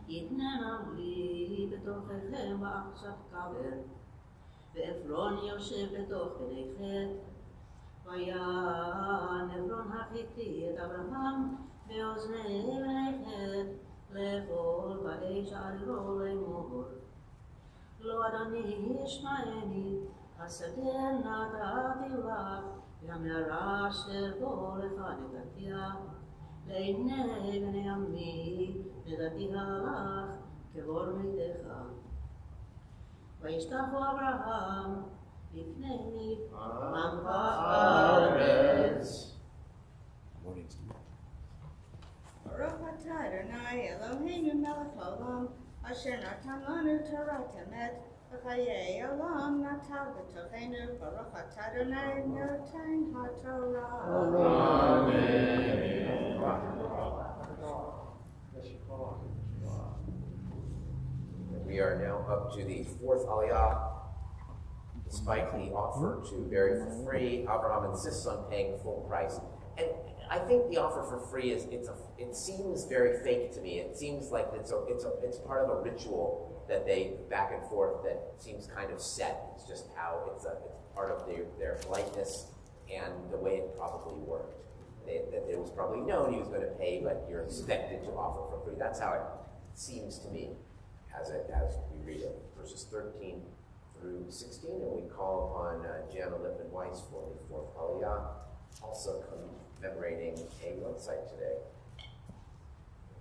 יתננה לי בתוככם ועכשיו קבר. ועברון יושב בתוך בני חטא. ויען עברון החיתי את אברהם באוזני בני חטא, לאכול באש ערירו לאמור. לא אדוני ישמעני, השדה נתתי לך, והמערה אשר בו לך נתתיה. לעיני בני עמי נתתיה לך כבור מתך. וישתחו אברהם לפני עמך הארץ. Baruch atah Adonai Eloheinu melech haolam asher natan lanu torat emet v'chayei olam natal b'tochenu. Baruch atah Adonai noten haTorah. We are now up to the fourth Aliyah. Despite the offer to bury for free, Abraham insists on paying full price. And I think the offer for free it seems very fake to me. It seems like it's part of a ritual that they back and forth that seems kind of set. It's just how it's part of their politeness and the way it probably worked. That it was probably known he was going to pay, but you're expected to offer for free. That's how it seems to me as we read it. Verses 13 through 16, and we call upon Jana Lippin-Weiss for the fourth Aliyah, also commemorating a website today.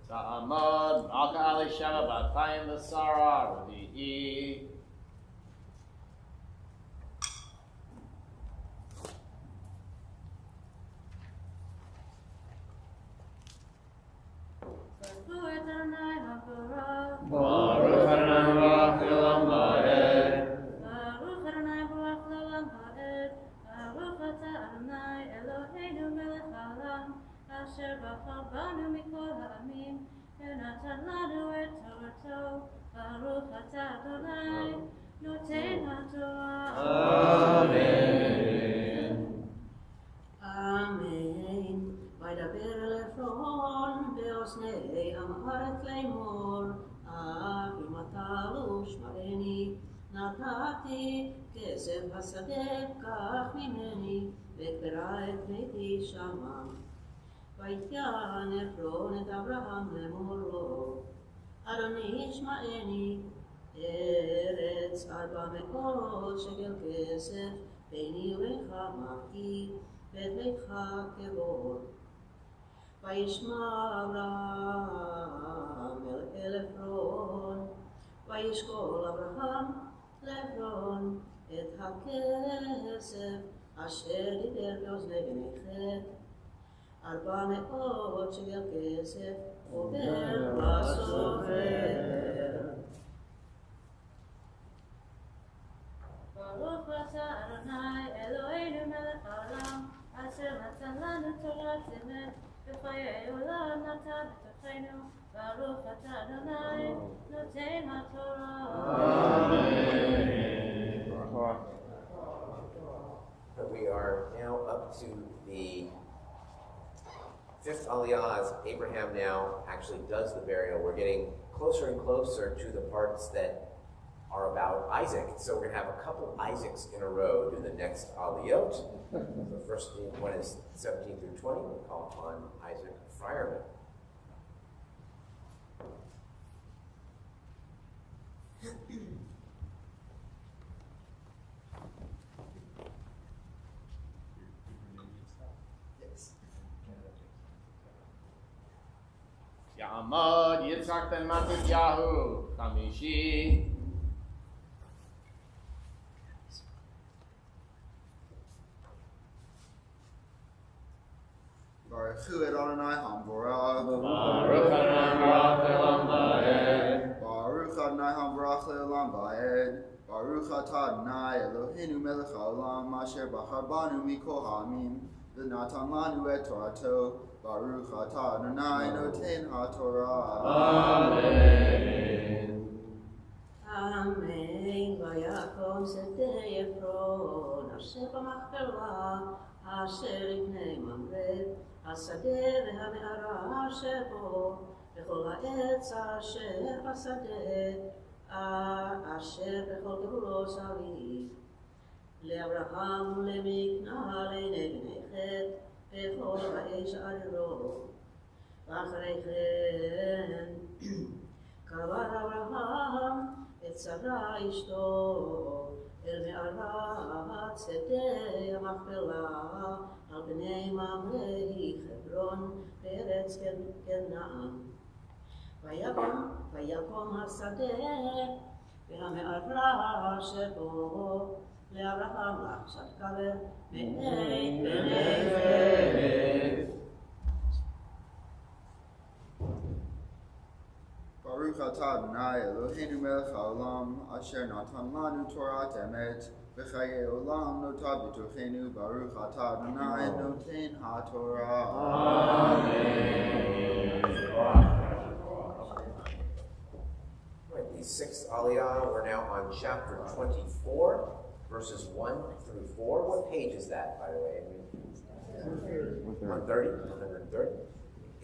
Talmud, Malka Ali Sheva Bat Chaim V'Sara Revi'i. Baruch Adonai Baruch Elam Ba'ed. Baruch Adonai Baruch Le'olam Ha'ed. Baruch atah Adonai Eloheinu melech haolam asher bachar banu mikol ha'amim v'natan lanu et torato. Baruch atah Adonai noten haTorah. Amen. Amen. וידבר אל עפרון באוזני עם הארץ לאמור, אם אתה לא שמעני, נתתי כסף השדה, קח ממני, וקברה את ביתי שמה. ויתן עפרון את אברהם לאמור לו, אדוני שמעני, ארץ 400 שקל כסף, ביני ובינך מחי, ואת ביתך כבור. וישמע אברהם אל עפרון, וישקול אברהם לעפרון את הכסף אשר דיבר באוזני בני חטא. 400 שקל כסף עובר בסופר. ברוך אתה אדוני אלוהינו מלך העולם אשר נתן לנו תורת אמת וחיי עולם נתן בתוכנו ברוך אתה אדוני נותן התורה. We are now up to the fifth aliyah as Abraham now actually does the burial. We're getting closer and closer to the parts that are about Isaac. So we're going to have a couple Isaacs in a row do the next aliyot. The first one is 17 through 20. We'll call upon Isaac Friarman. יעמוד יצחק בן מתתיהו, חמישי. Baruch Hu Adonai Hamvorach. Baruch Adonai Baruch Le'olam Va'ed. Baruch Adonai Hamvorach Le'olam Va'ed. Baruch Atah Adonai Eloheinu Melech HaOlam Asher Bachar Banu Mikol Ha'amim V'natan Lanu Et Torato. Baruch Atah Adonai Noten HaTorah. Amen. Amen. ויקום שדה עפרון אשר במחפלה אשר לפני ממרא השדה והמערה אשר בו וכל העץ אשר בשדה אשר בכל גבולות סביב לאברהם ולמקנה לעיני בני חת וכל האש ערירו ואחרי כן קבר אברהם את שרה אשתו אל מערת שדה המחפלה על פני ממרא חברון בארץ כנען. ויקום השדה והמערה שבו לאברהם לחשת קבר מעין בני חת. Baruch Atah Adonai Eloheinu Melech HaOlam Asher Natan Lanu Torat Emet V'chayei Olam Notah B'tochenu Baruch Atah Adonai Noten HaTorah. Amen. Right, the sixth aliyah, we're now on chapter 24, verses 1 through 4. What page is that, by the way? 130.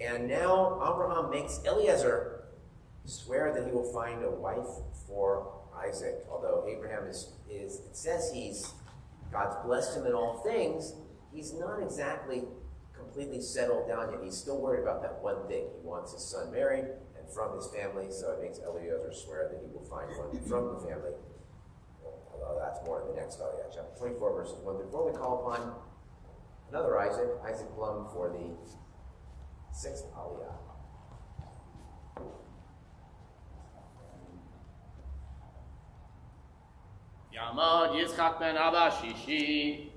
And now Abraham makes Eliezer swear that he will find a wife for Isaac. Although Abraham it says God's blessed him in all things, he's not exactly completely settled down yet. He's still worried about that one thing. He wants his son married and from his family, so it makes Eliezer swear that he will find one from the family. Although that's more in the next aliyah, chapter 24, verses 1 through 4. We call upon another Isaac Blum, for the sixth aliyah. יעמוד יצחק בן אבא שישי.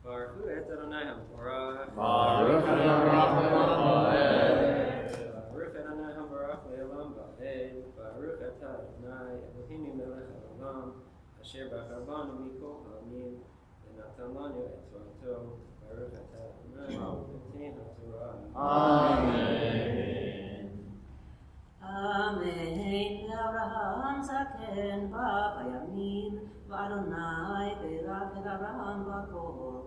Baruch Hu et Adonai Hamvorach. Baruch Adonai Baruch Le'olam Va'ed. Baruch Adonai Hamvorach Le'olam Va'ed. Baruch Atah Adonai Eloheinu Melech HaOlam Asher Bachar Banu Mikol Ha'amim V'natan Lanu Et Torato. Baruch Atah Adonai Noten HaTorah. Amen. אמן. לאברהם זקן בא בימים ואדוני בירך את אברהם בקול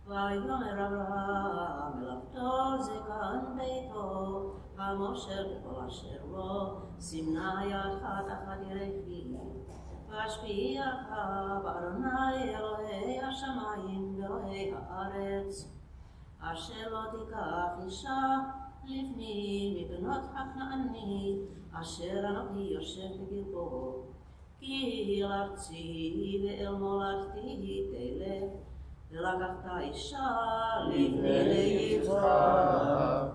ויאמר אברהם מלאכתו זקן ביתו המושל בכל אשר בו סימנה ידך תחת ירכי והשפיעך באדוני אלוהי השמיים ואלוהי הארץ אשר לא תיקח אישה לפני מבנות הכנעני אשר אנוכי יושב בגלבו כי אל ארצי ואל מולדתי תלך ולקחת אישה לפני ליצחק.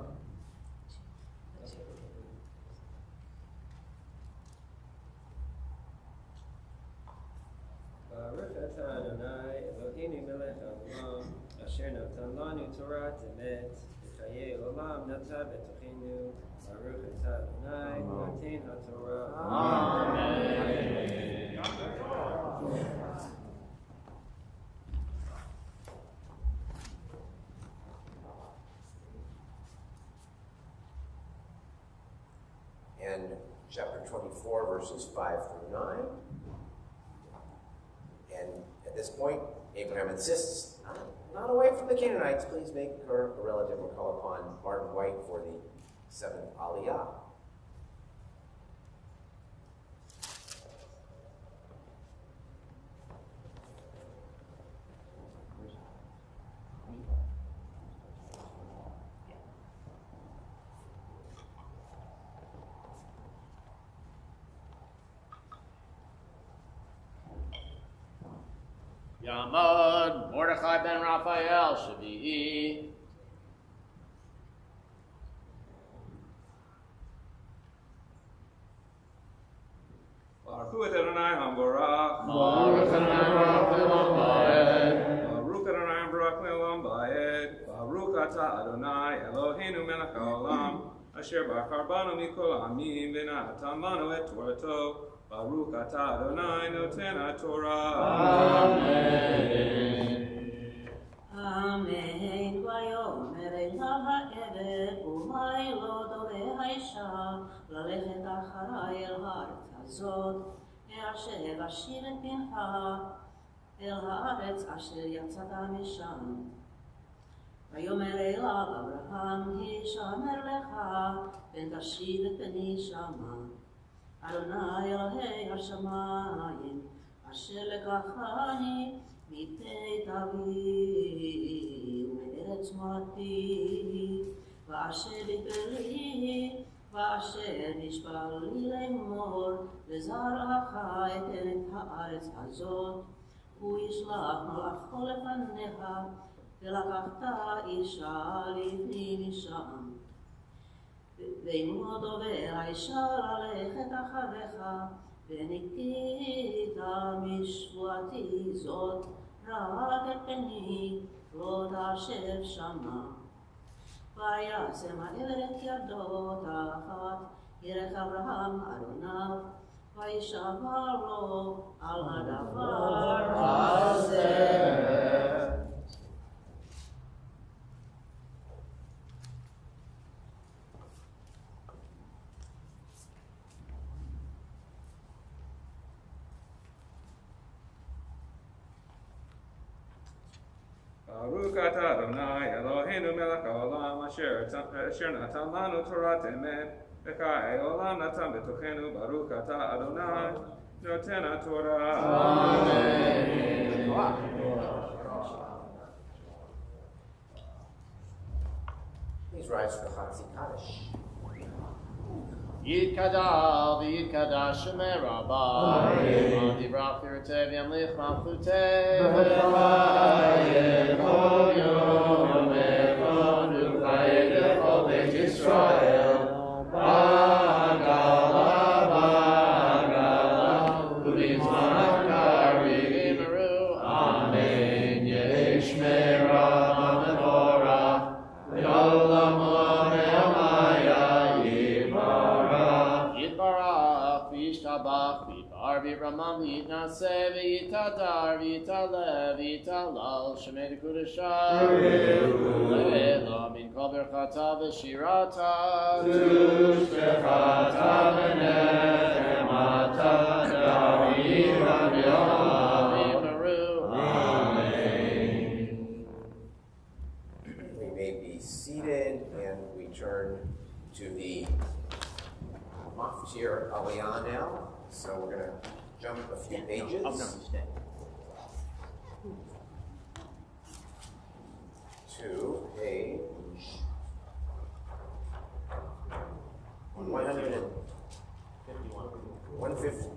Baruch Atah Adonai Eloheinu Melech HaOlam Asher Natan Lanu Torat Emet V'chayei Olam Nata B'tochenu Baruch atah Adonai, noten haTorah. Amen. And chapter 24, verses 5 through 9. And at this point, Abraham insists, not away from the Canaanites, please make her a relative or call upon Martin White for the 7th Aliyah. Yamad Mordechai ben Raphael Shavi'i. Baruch Adonai HaMorach. Baruch Adonai Raphael Baed. Baruch Adonai Baruch Le'olam Ba'ed. Baruch Atah Adonai Eloheinu Melech HaOlam. Asher Bachar Banu Mikol Ha'amim V'natan Lanu Et Torato. Baruch Atah Adonai Noten HaTorah. Amen. Amen. Vayomer אליו העבד ומאי לו דורי האישה ללכת אחריי אל הארץ הזאת אשר אשיב את בנך אל הארץ אשר יצאת משם. ויאמר אליו אברהם הישמר לך פן תשיב את בני שמה. אדוני אלוהי השמיים אשר לקחני מבית אבי ומארץ מולדתי ואשר דיבר לי ואשר נשבע לי לאמור לזרעך אתן את הארץ הזאת הוא ישלח מלאכו לפניך ולקחת אישה לבני משם ואם לא דובר האישה ללכת אחריך ונקטית משבועתי זאת רק את בני לא תשב שמה. וישם העבר את ידו תחת ירך אברהם אדוניו וישבע לו על הדבר הזה. Baruch atah Adonai Eloheinu melech haolam asher natan lanu Torah emet v'chayei olam natan b'tochenu Baruch atah Adonai noten haTorah. Amen. Please rise for the Chatzi Kaddish. Yitkadal v'yitkadash shemei rabba Divrach v'yirtev yamlich malchutei v'chayei kol yom echad u'chayei lechol beit Yisrael b'agala u'bizman kariv yimeru Amen Yehi shmeira mevorach v'olam me'amaya Yitbarach v'yishtabach v'yibar v'yiramam v'yitnaseh v'yitadar v'yitalev v'yitalal shemei d'kudashah le'elah min kol berchata v'shirata tushbechata v'nechemata da'ira v'yolam v'yimaru Amen. We may be seated and we turn to the Maftir Aliyah now. So we're going to jump a few pages. To page 150.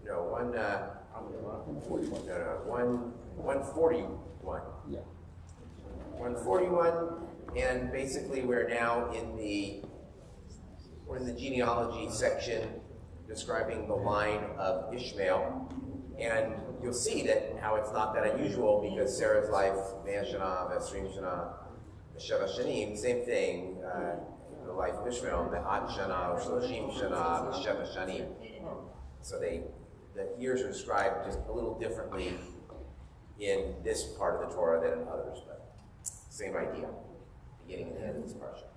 No, 141. Yeah. 141, and basically we're now in the genealogy section describing the line of Ishmael, and you'll see that how it's not that unusual because Sarah's life, Mea Shana, Esrim Shana, Sheva Shanim, same thing, the life of Ishmael, Me'at Shana, or Shloshim Shana, Sheva Shanim. So the years are described just a little differently in this part of the Torah than in others, but same idea, beginning and end of this parsha.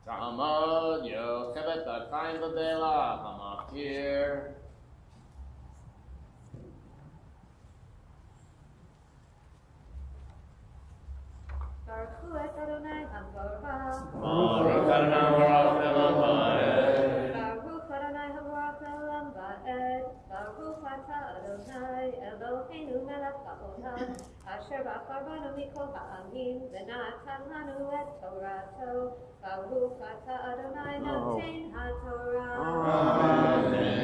Talmud Yochebet Archaim Babela Hamaftir. Baruch et Adonai Haborach. Baruch Adonai Haborach Le'olam Va'ed. Baruch Adonai Haborach Le'olam Va'ed. Baruch Ata Adonai Eloheinu melech haolam asher bachar banu mikol ha'amim v'natan lanu et Torato. Baruch Ata Adonai noten ha'Torah. Amen.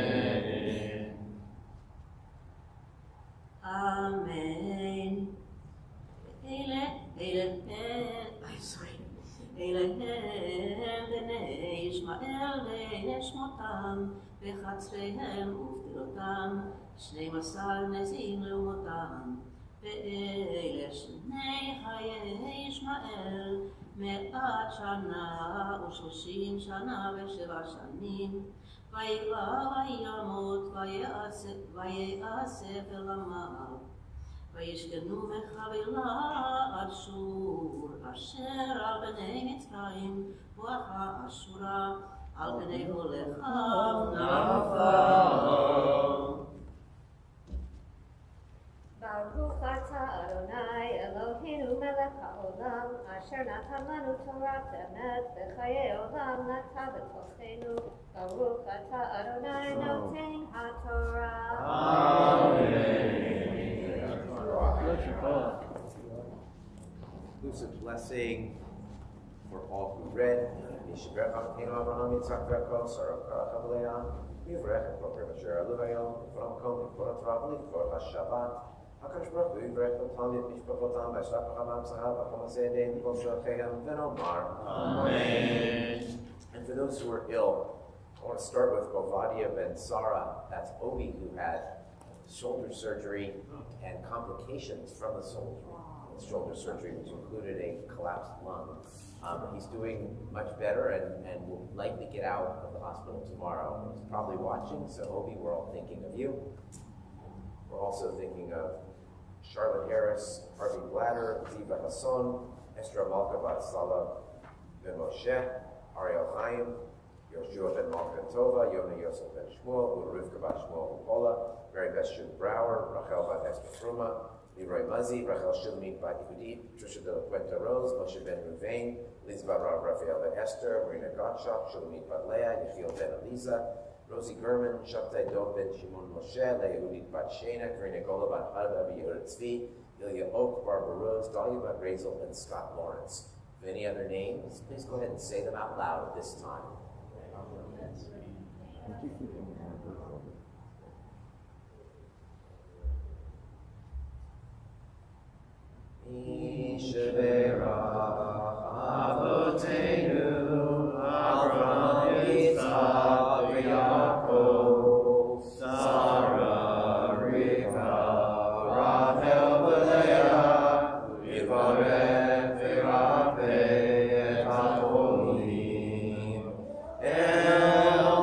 Amen. Elehem b'nei Yishmael ונשמותם בחצריהם ופתילותם 12 נזים לאומותם ואלה שני חיי ישמעאל 100 שנה ו30 שנה ו7 שנים ויקרא וימות ויאסף אל עמיו וישכנו מחבילה עד שור אשר על בני מצרים בואכה אשורה על בני הולכיו נפל. Baruch Ata Adonai Eloheinu melech haolam asher natan lanu Torah emet v'chayei olam nata b'tochenu. Baruch Ata Adonai noten haTorah. Inclusive blessing for all who read. Yishaber Chamatenu Avraham Yitzchak Yaakov Sarah Karach Avleah Yivrech et Proper Asher Alu Hayom From Kom Yikvor HaTorah V'Yikvor HaShabbat HaKadosh Baruch Hu Yivrech Otam Yit Mishpachotam V'Yashrach B'Chamam Tzahab B'Chom HaSe'edei Mikol Shoracheihem V'Nomar Amen. And for those who are ill, I want to start with Ovadia ben Sarah. That's Obi, who had shoulder surgery and complications from the shoulder surgery, which included a collapsed lung. He's doing much better and will likely get out of the hospital tomorrow. He's probably watching, so Obi, we're all thinking of you. We're also thinking of Charlotte Harris, Harvey Blatter, Ziva Hasson, Esther Malka Bat Salah ben Moshe, Ariel Chaim, Yoshua ben Malka Tova, Yona Yosef ben Shmuel, Urivka bat Shmuel Upola, Mary Beth Shub Brower, Rachel bat Esther Fruma, Leroy Muzzy, Rachel Shulmit bat Yehudit, Trisha de la Cuenta Rose, Moshe ben Ruvain, Lizba Rav Raphael ben Esther, Marina Gottschalk, Shulmit bat Leah, Yechiel ben Eliza, Rosie Gurman, Shabtai Dov ben Shimon Moshe, Leah Yehudit bat Shena, Karina Gola bat Hada, Abi Yehuda Tzvi, Ilya Oak, Barbara Rose, Dahlia bat Razel, and Scott Lawrence. If any other names, please go ahead and say them out loud at this time. Avotenu Avraham Yitzchak v'Yaakov Sarah Rivka Rachel v'Leah Yivarech v'Yirapeh et hacholim El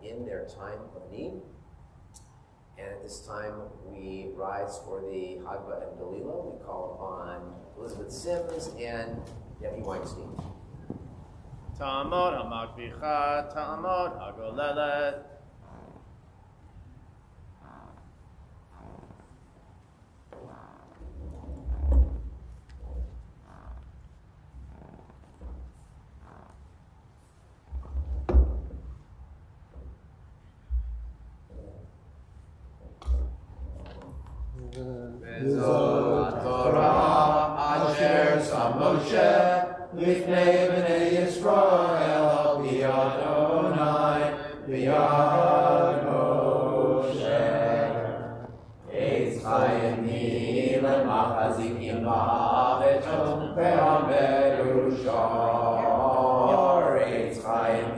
in their time of need. And at this time, we rise for the Hagba and Delilah. We call upon Elizabeth Sims and Debbie Weinstein. Tamod HaMakbicha, Tamod HaGolelet. Zot Torah asher sam Moshe lifnei b'nei Yisrael al pi Adonai b'yad Moshe. Eitz chayim lemachazikim ba'aveton ve'amerushar. Eitz chayim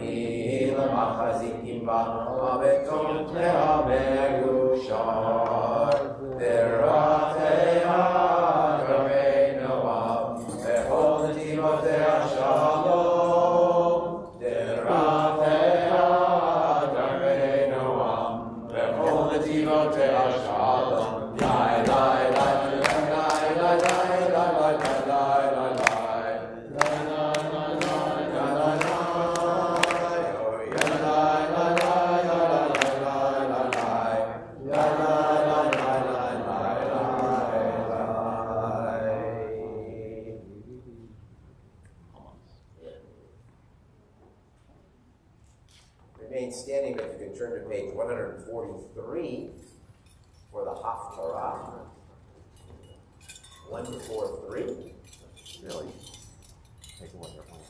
lemachazikim ba'aveton ve'amerushar. Derachei ha'garei Noam ve'chol netivotei ha'shalom. Derachei ha'garei Noam ve'chol netivotei ha'shalom. Lai lai lai lai lai lai lai lai lai lai lai lai. Remain standing if you can turn to page 143 for the Haftarah. 143. Really? Take a look at one.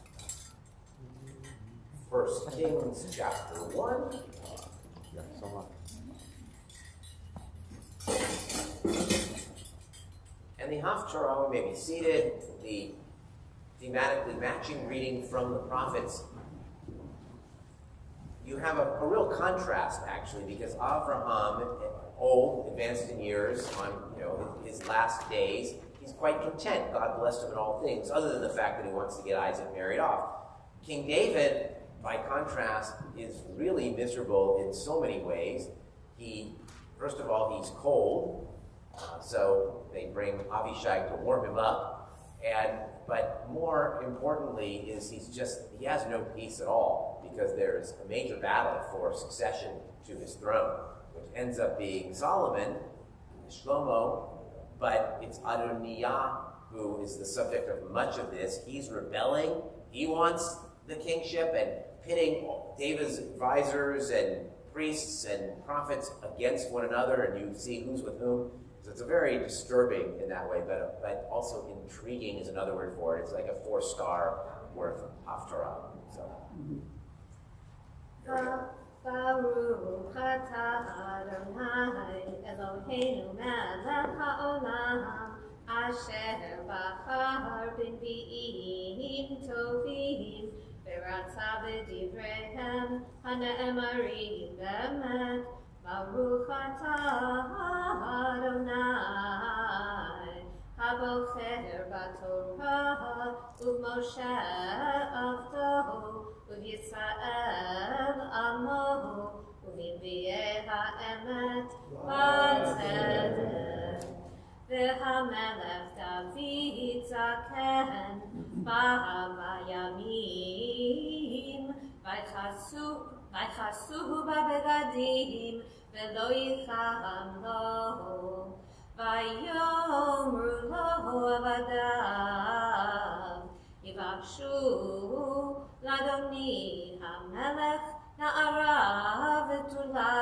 1 Kings chapter 1. Yeah, so much. And the Haftarah, we may be seated, the thematically matching reading from the prophets. You have a real contrast, actually, because Avraham, old, advanced in years, on his last days, he's quite content. God blessed him in all things, other than the fact that he wants to get Isaac married off. King David, by contrast, is really miserable in so many ways. First of all, he's cold, so they bring Abishag to warm him up. But more importantly is he has no peace at all, because there's a major battle for succession to his throne, which ends up being Solomon, Shlomo, but it's Adoniah who is the subject of much of this. He's rebelling. He wants the kingship and pitting David's advisors and priests and prophets against one another, and you see who's with whom. So it's a very disturbing in that way, but also intriguing is another word for it. It's like a 4-star worth of Haftarah. So. Baruch atah Adonai Eloheinu melech haolam asher bachar b'nbi'im tovim v'ratza b'divreihem hane'emarim b'emet. Baruch atah Adonai habocher b'Torah u'Moshe avdo u'Yisrael amo u'Nbi'ei ha'emet b'tzedek. V'hamelech David zaken b'yamim v'chasuhu b'begadim v'lo yicham lo v'yomru lo avadav yivavshu l'Adoni hamelech na'ara v'tula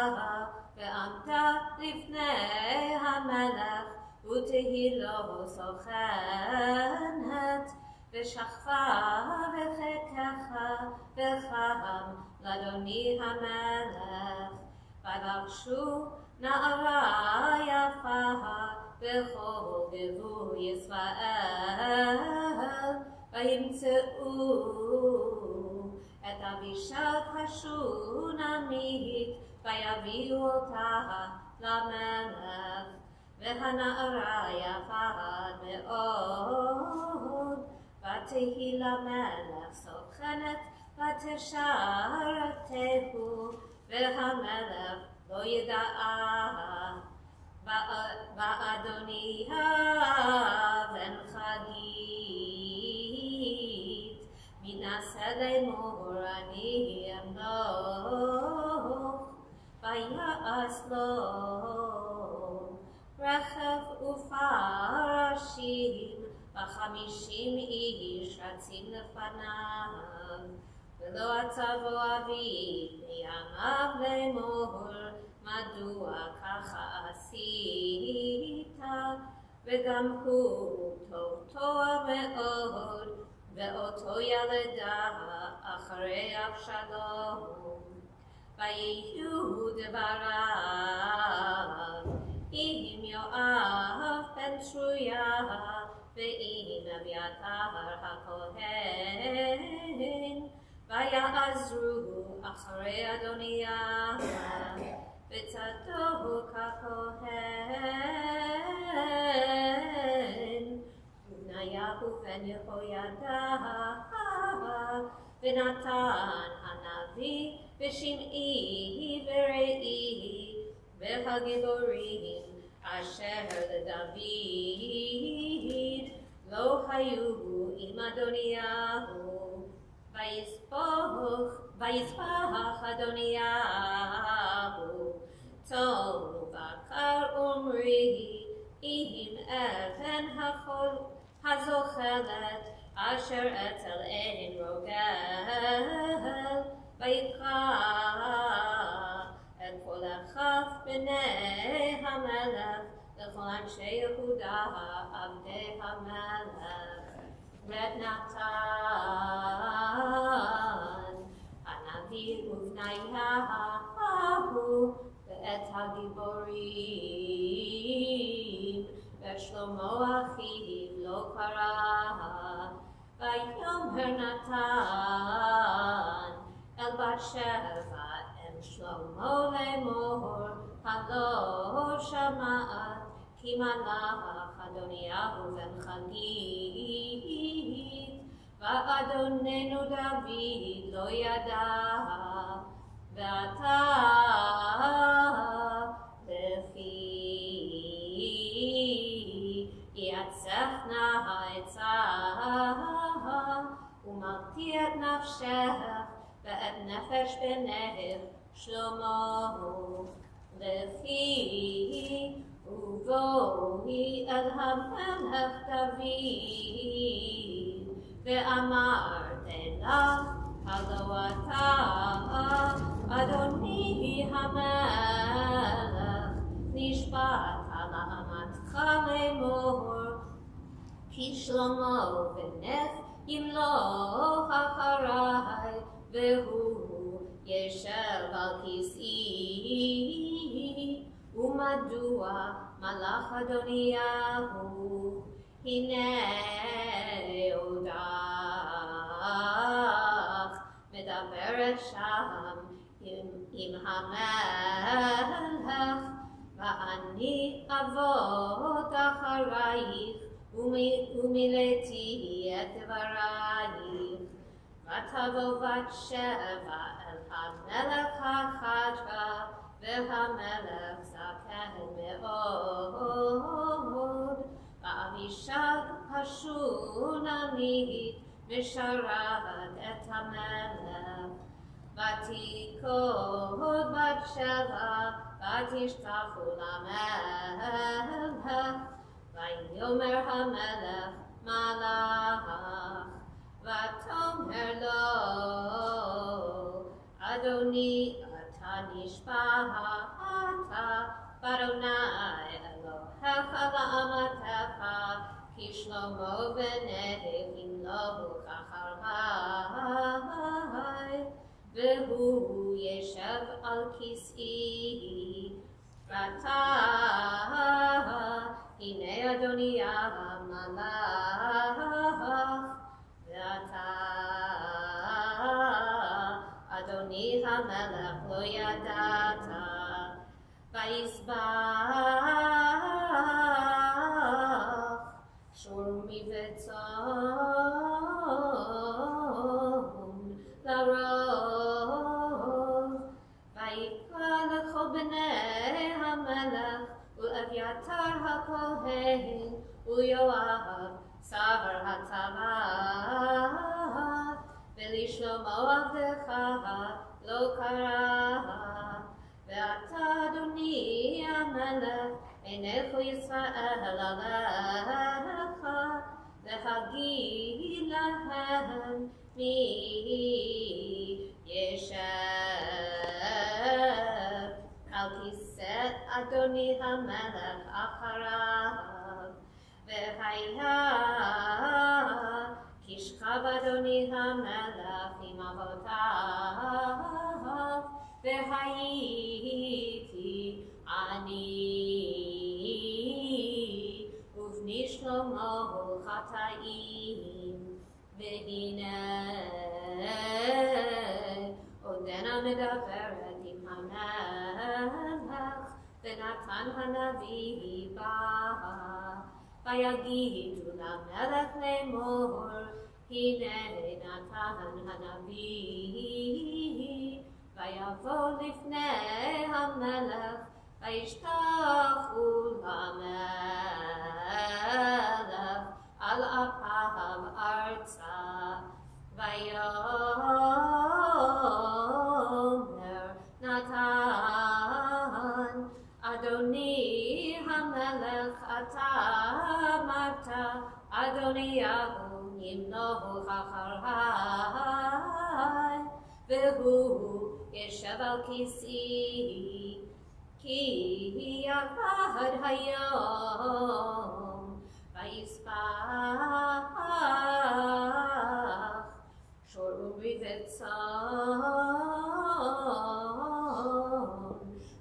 ve'amta lifnei hamelech ותהילו סוכנת ושכבה וחככה וחם לאדוני המלך ויבקשו נערה יפה וחוגגו ישראל וימצאו את אבישג השונמית ויביאו אותה למלך והנערה יפה מאוד, ותהי למלך סוכנת, ותשרתהו, והמלך לא ידעה, באדוניה בן חגית, מנסה לאמור אני אמלוך, ויעש לו. רכב ופרשים 50 איש רצים לפניו, ולא עצבו אביו מימיו לאמור, מדוע ככה עשית? וגם הוא טוב תואר מאוד, ואותו ילדה אחרי אבשלום. ויהיו דבריו עם יואב בן צרויה ועם אביתר הכהן, ויעזרו אחרי אדוניה וצדוק הכהן ובניהו בן יהוידע ונתן הנביא ושמעי ורעי והגיבורים אשר לדוד לא היו עם אדוניהו. ויספח אדוניהו צאן ובקר ומרי עם אבן הזוחלת אשר אצל עין רוגל, ויקרא את כל אחיו בני המלך לכל אנשי יהודה עבדי המלך. ואת נתן הנביא ובניהו ואת הגיבורים ואת שלמה אחיו לא קרא. ויאמר נתן אל בת שבע אם שלמה לאמור הלא שמעת כי מלך אדוניהו בן חגית ואדוננו דוד לא ידע. ועתה לפי יצחנה עצה ומרתיע את נפשך ואת נפש בנך שלמה. לפי ובואי אל המלך דוד ואמרתי לך הלא אתה אדוני המלך נשבעת על אמתך לאמור כי שלמה בנך ימלוך אחריי והוא ישב על כיסאי. ומדוע מלך אדוניהו הנה עודך מדברת שם עם המלך ואני אבוא אחרייך ומילאתי את דברייך. ותבוא בת שבע אל המלך החדרה והמלך זקן מאוד ואבישג השונמית משרת את המלך. ותיקוד בת שבע ותשתחו למלך. ויאמר המלך מלך ותאמר לו אדוני אתה נשבעת באדוני אלוהיך לאמתך כי שלמה בנך ימלוך אחריי והוא ישב על כיסאי. ועתה הנה אדוני המלך ועתה אדוני המלך לא ידעת. ויזבח שור מבצון לרוב. ויקרא לכל בני המלך ולאביתר הכהן ויואב שר הצבא ולשלמה עבדך לא קרא. ואתה אדוני המלך עיניך ישראל עליך להגיד להם מי ישב על כיסא אדוני המלך אחריו. והיה כי שכב אדוני המלך עם אבותיו, והייתי אני ובני שלמה חטאים, והנה עודנה מדברת עם המלך, ונתן הנביא בא, ויגידו למלך לאמור, הנה נתן הנביא, ויבוא לפני המלך, וישתחו למלך על אפיו ארצה, ויאמר נתן, אדוני המלך, אתה אמרת, אדוניהו ימלוך אחריי, והוא ישב על כיסאי, כי ירד היום, ויספח שור אורי וצאן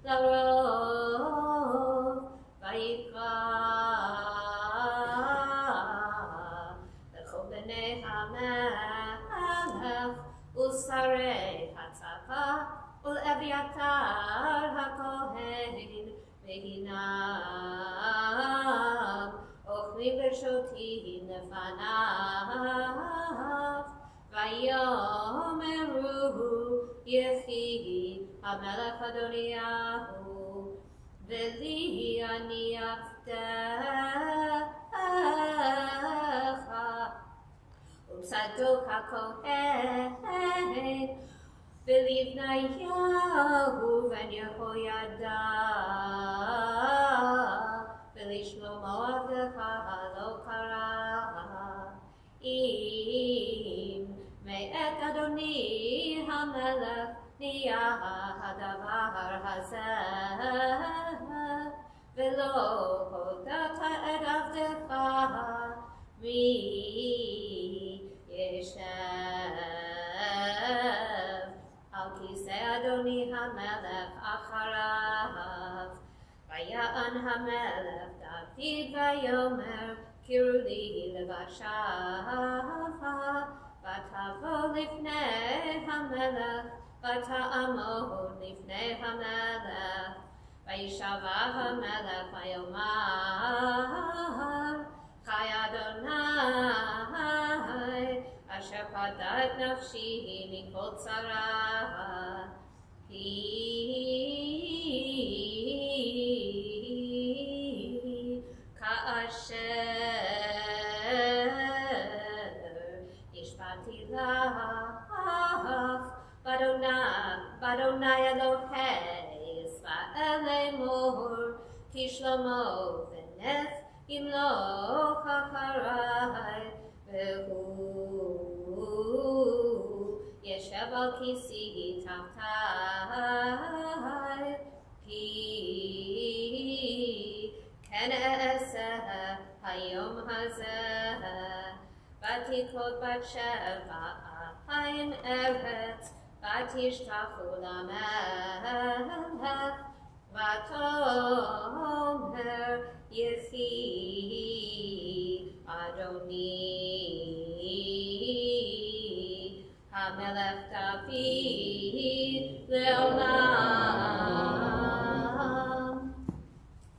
לרוב, ויקרא לכל בני המלך ושרי הצבא ולאביתר הכהן, והינם אוכלים ושותים לפניו, ויאמרו יחי המלך אדוניהו, ולי אני עבדך וצדוק הכהן, ולבניהו בן יהוידע, ולשלמה עבדך לא קרא, אם מאת אדוני המלך נהיה הדבר הזה, ולא הודעת את עבדך מי ישב על כיסא אדוני המלך אחריו. ויען המלך דוד ויאמר, קראו לי לבשעה, ותבוא לפני המלך, ותעמוד לפני המלך. וישבע המלך ויאמר, חי אדוני, אשר פדה את נפשי מכל צרה, כאשר השבעתי לך, באדוני אלוהי ישראל לאמור, כי שלמה בנך ימלוך אחריי, והוא ישב על כיסאי תחתיי, כי כן אעשה היום הזה, ותכות בת שבע אין ארץ, ותשתחו למלך, ותאמר יחי אדוני המלך דוד לעולם.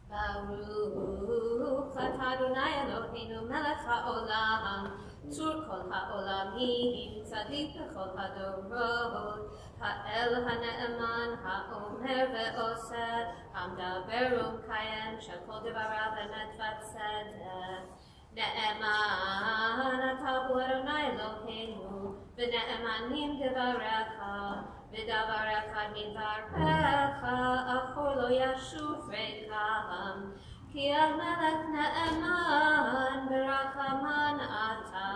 ברוך אתה אדוני אלוהינו מלך העולם, צור כל העולמים, צדיק בכל הדורות, האל הנאמן, האומר ועושה, המדבר ומקיים, שכל דבריו אמת וצדק. נאמן אתה הוא אדוני אלוהינו, ונאמנים דבריך, ודבריך מדבריך, אחור לא ישוב ריקם. כי המלך נאמן ברחמן אתה,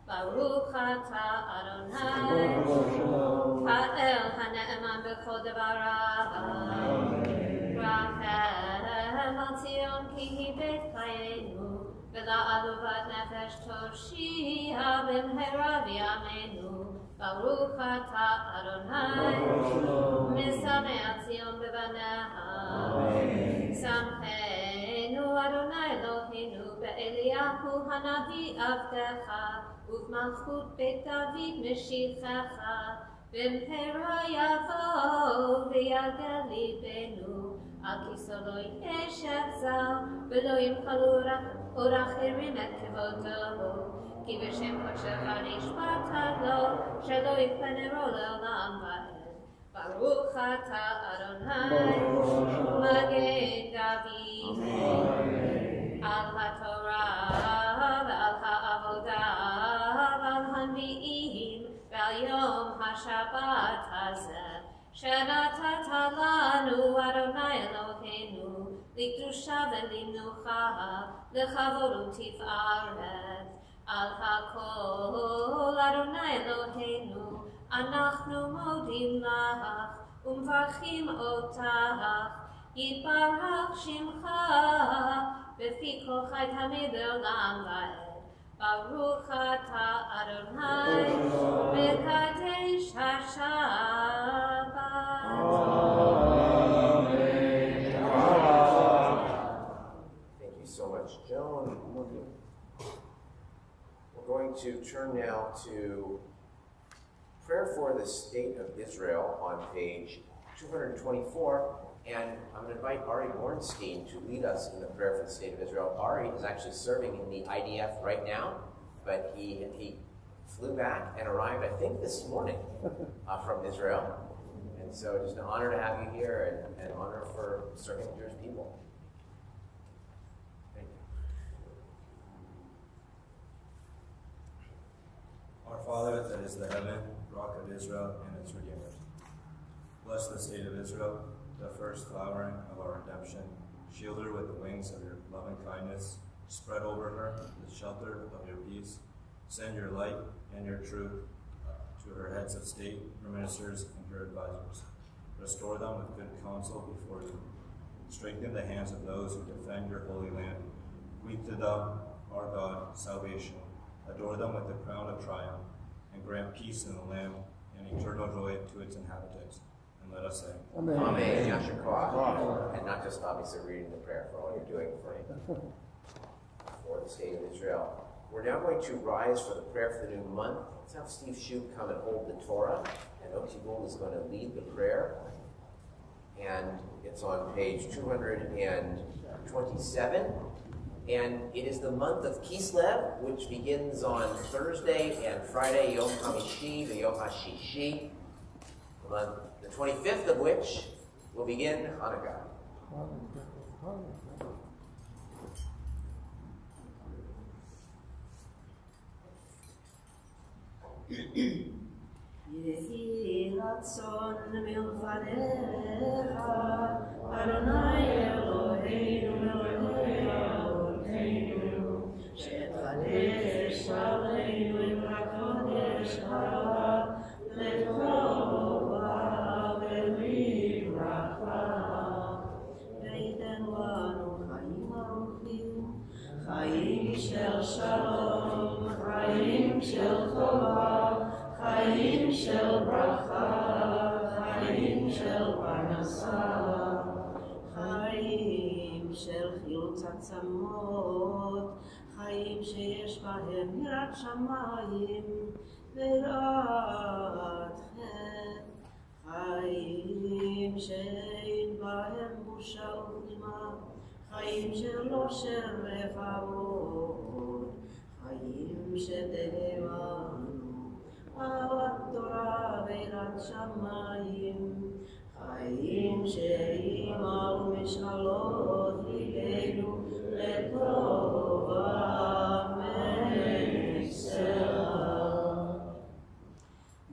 ברוך אתה אדוני, האל הנאמן בכל דבריו. רחם על ציון כי היא בית חיינו, ולעלובת נפש תושיע במהרה בימינו. ברוך אתה אדוני, משמח ציון בבניה. שמחנו אדוני אלוהינו באליהו הנביא עבדך, ובמלכות בית דוד משיחך. במהרה יבוא ויגל ליבנו, על כיסו לא ישב זר, ולא ימחלו עוד אחרים את כבודו. כי בשם קודשך נשבעת לו, שלא יפנרו לעולם ועד. ברוך אתה אדוני, מגן דוד. על התורה ועל העבודה ועל הנביאים ועל יום השבת הזה, שנתת לנו אדוני אלוהינו, לקדושה ולמנוחה, לכבוד ותפארת. על הכל אדוני אלוהינו, אנחנו מודים לך ומברכים אותך, יתברך שמך בפי כל חי תמיד לעולם ועד. ברוך אתה אדוני מקדש השבת. Thank you so much, Joan. We're going to turn now to Prayer for the State of Israel on page 224. And I'm going to invite Ari Bornstein to lead us in the prayer for the state of Israel. Ari is actually serving in the IDF right now, but he flew back and arrived, I think, this morning from Israel. And so just an honor to have you here and an honor for serving the Jewish people. Thank you. Our Father that is the heaven, rock of Israel and its Redeemer. Bless the state of Israel, the first flowering of our redemption. Shield her with the wings of your loving kindness. Spread over her the shelter of your peace. Send your light and your truth to her heads of state, her ministers, and her advisors. Restore them with good counsel before you. Strengthen the hands of those who defend your holy land. Weep to them, our God, salvation. Adore them with the crown of triumph, and grant peace in the land and eternal joy to its inhabitants. And let us say, Amen. Amen. Yasher Koach. And not just obviously reading the prayer for all you're doing for the state of Israel. We're now going to rise for the prayer for the new month. Let's have Steve Shoup come and hold the Torah, and Otzi Gould is going to lead the prayer. And it's on page 227. And it is the month of Kislev, which begins on Thursday and Friday, Yom HaMishi, the Yom HaShishi. The 25th of which will begin Hanukkah. יהי רצון מלפניך, אדוני אלוהינו מלכי אבותינו, שתחדש עלינו את הקודשך לטובה ולברכה, ויתן לנו חיים ארוכים, חיים של שלום, חיים של טובה, חיים של ברכה, חיים של פרנסה, חיים של חילוץ עצמות, חיים שיש בהם יראת שמיים ויראת חטא, חיים שאין בהם בושה וכלימה, חיים של עושר וכבוד, חיים שתהינו אהבת תורה ויראת שמיים, חיים שימלאו משאלות ליבנו לטובה ונצח.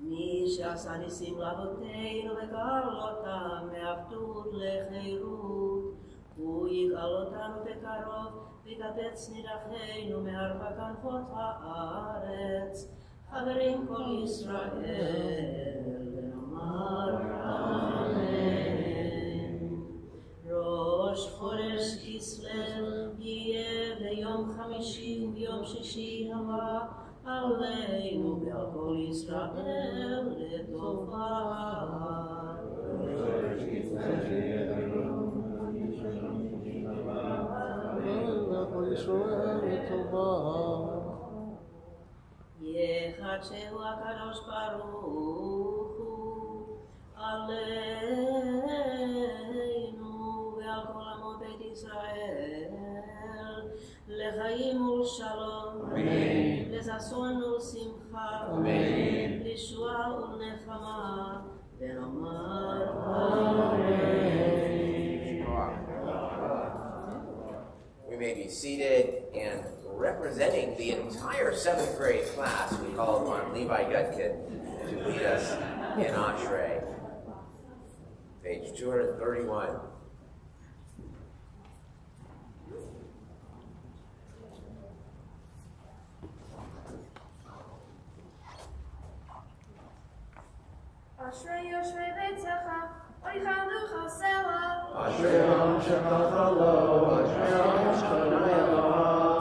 מי שעשה ניסים לאבותינו וגאל אותם מעבדות לחירות, הוא יגאל אותנו בקרוב ויקבץ נידחינו מארבע כנפות הארץ. חברים כל ישראל, ונאמר אמן. ראש חודש כסלו יהיה ביום יום חמישי ויום שישי הבא עלינו ועל כל ישראל לטובה. יחדשהו הקדוש ברוך הוא עלינו ועל כל עמו בית ישראל לחיים ולשלום, לששון ולשמחה, לישועה ולנחמה, ונאמר We may be seated, and representing the entire 7th grade class, we call upon Levi Gutkin to lead us in Ashrei. Page 231. Ashrei Yoshvei Beitzecha, Oichalucha Sela. Ashrei Yom Shechachalo, Ashrei Yom Shechachalo.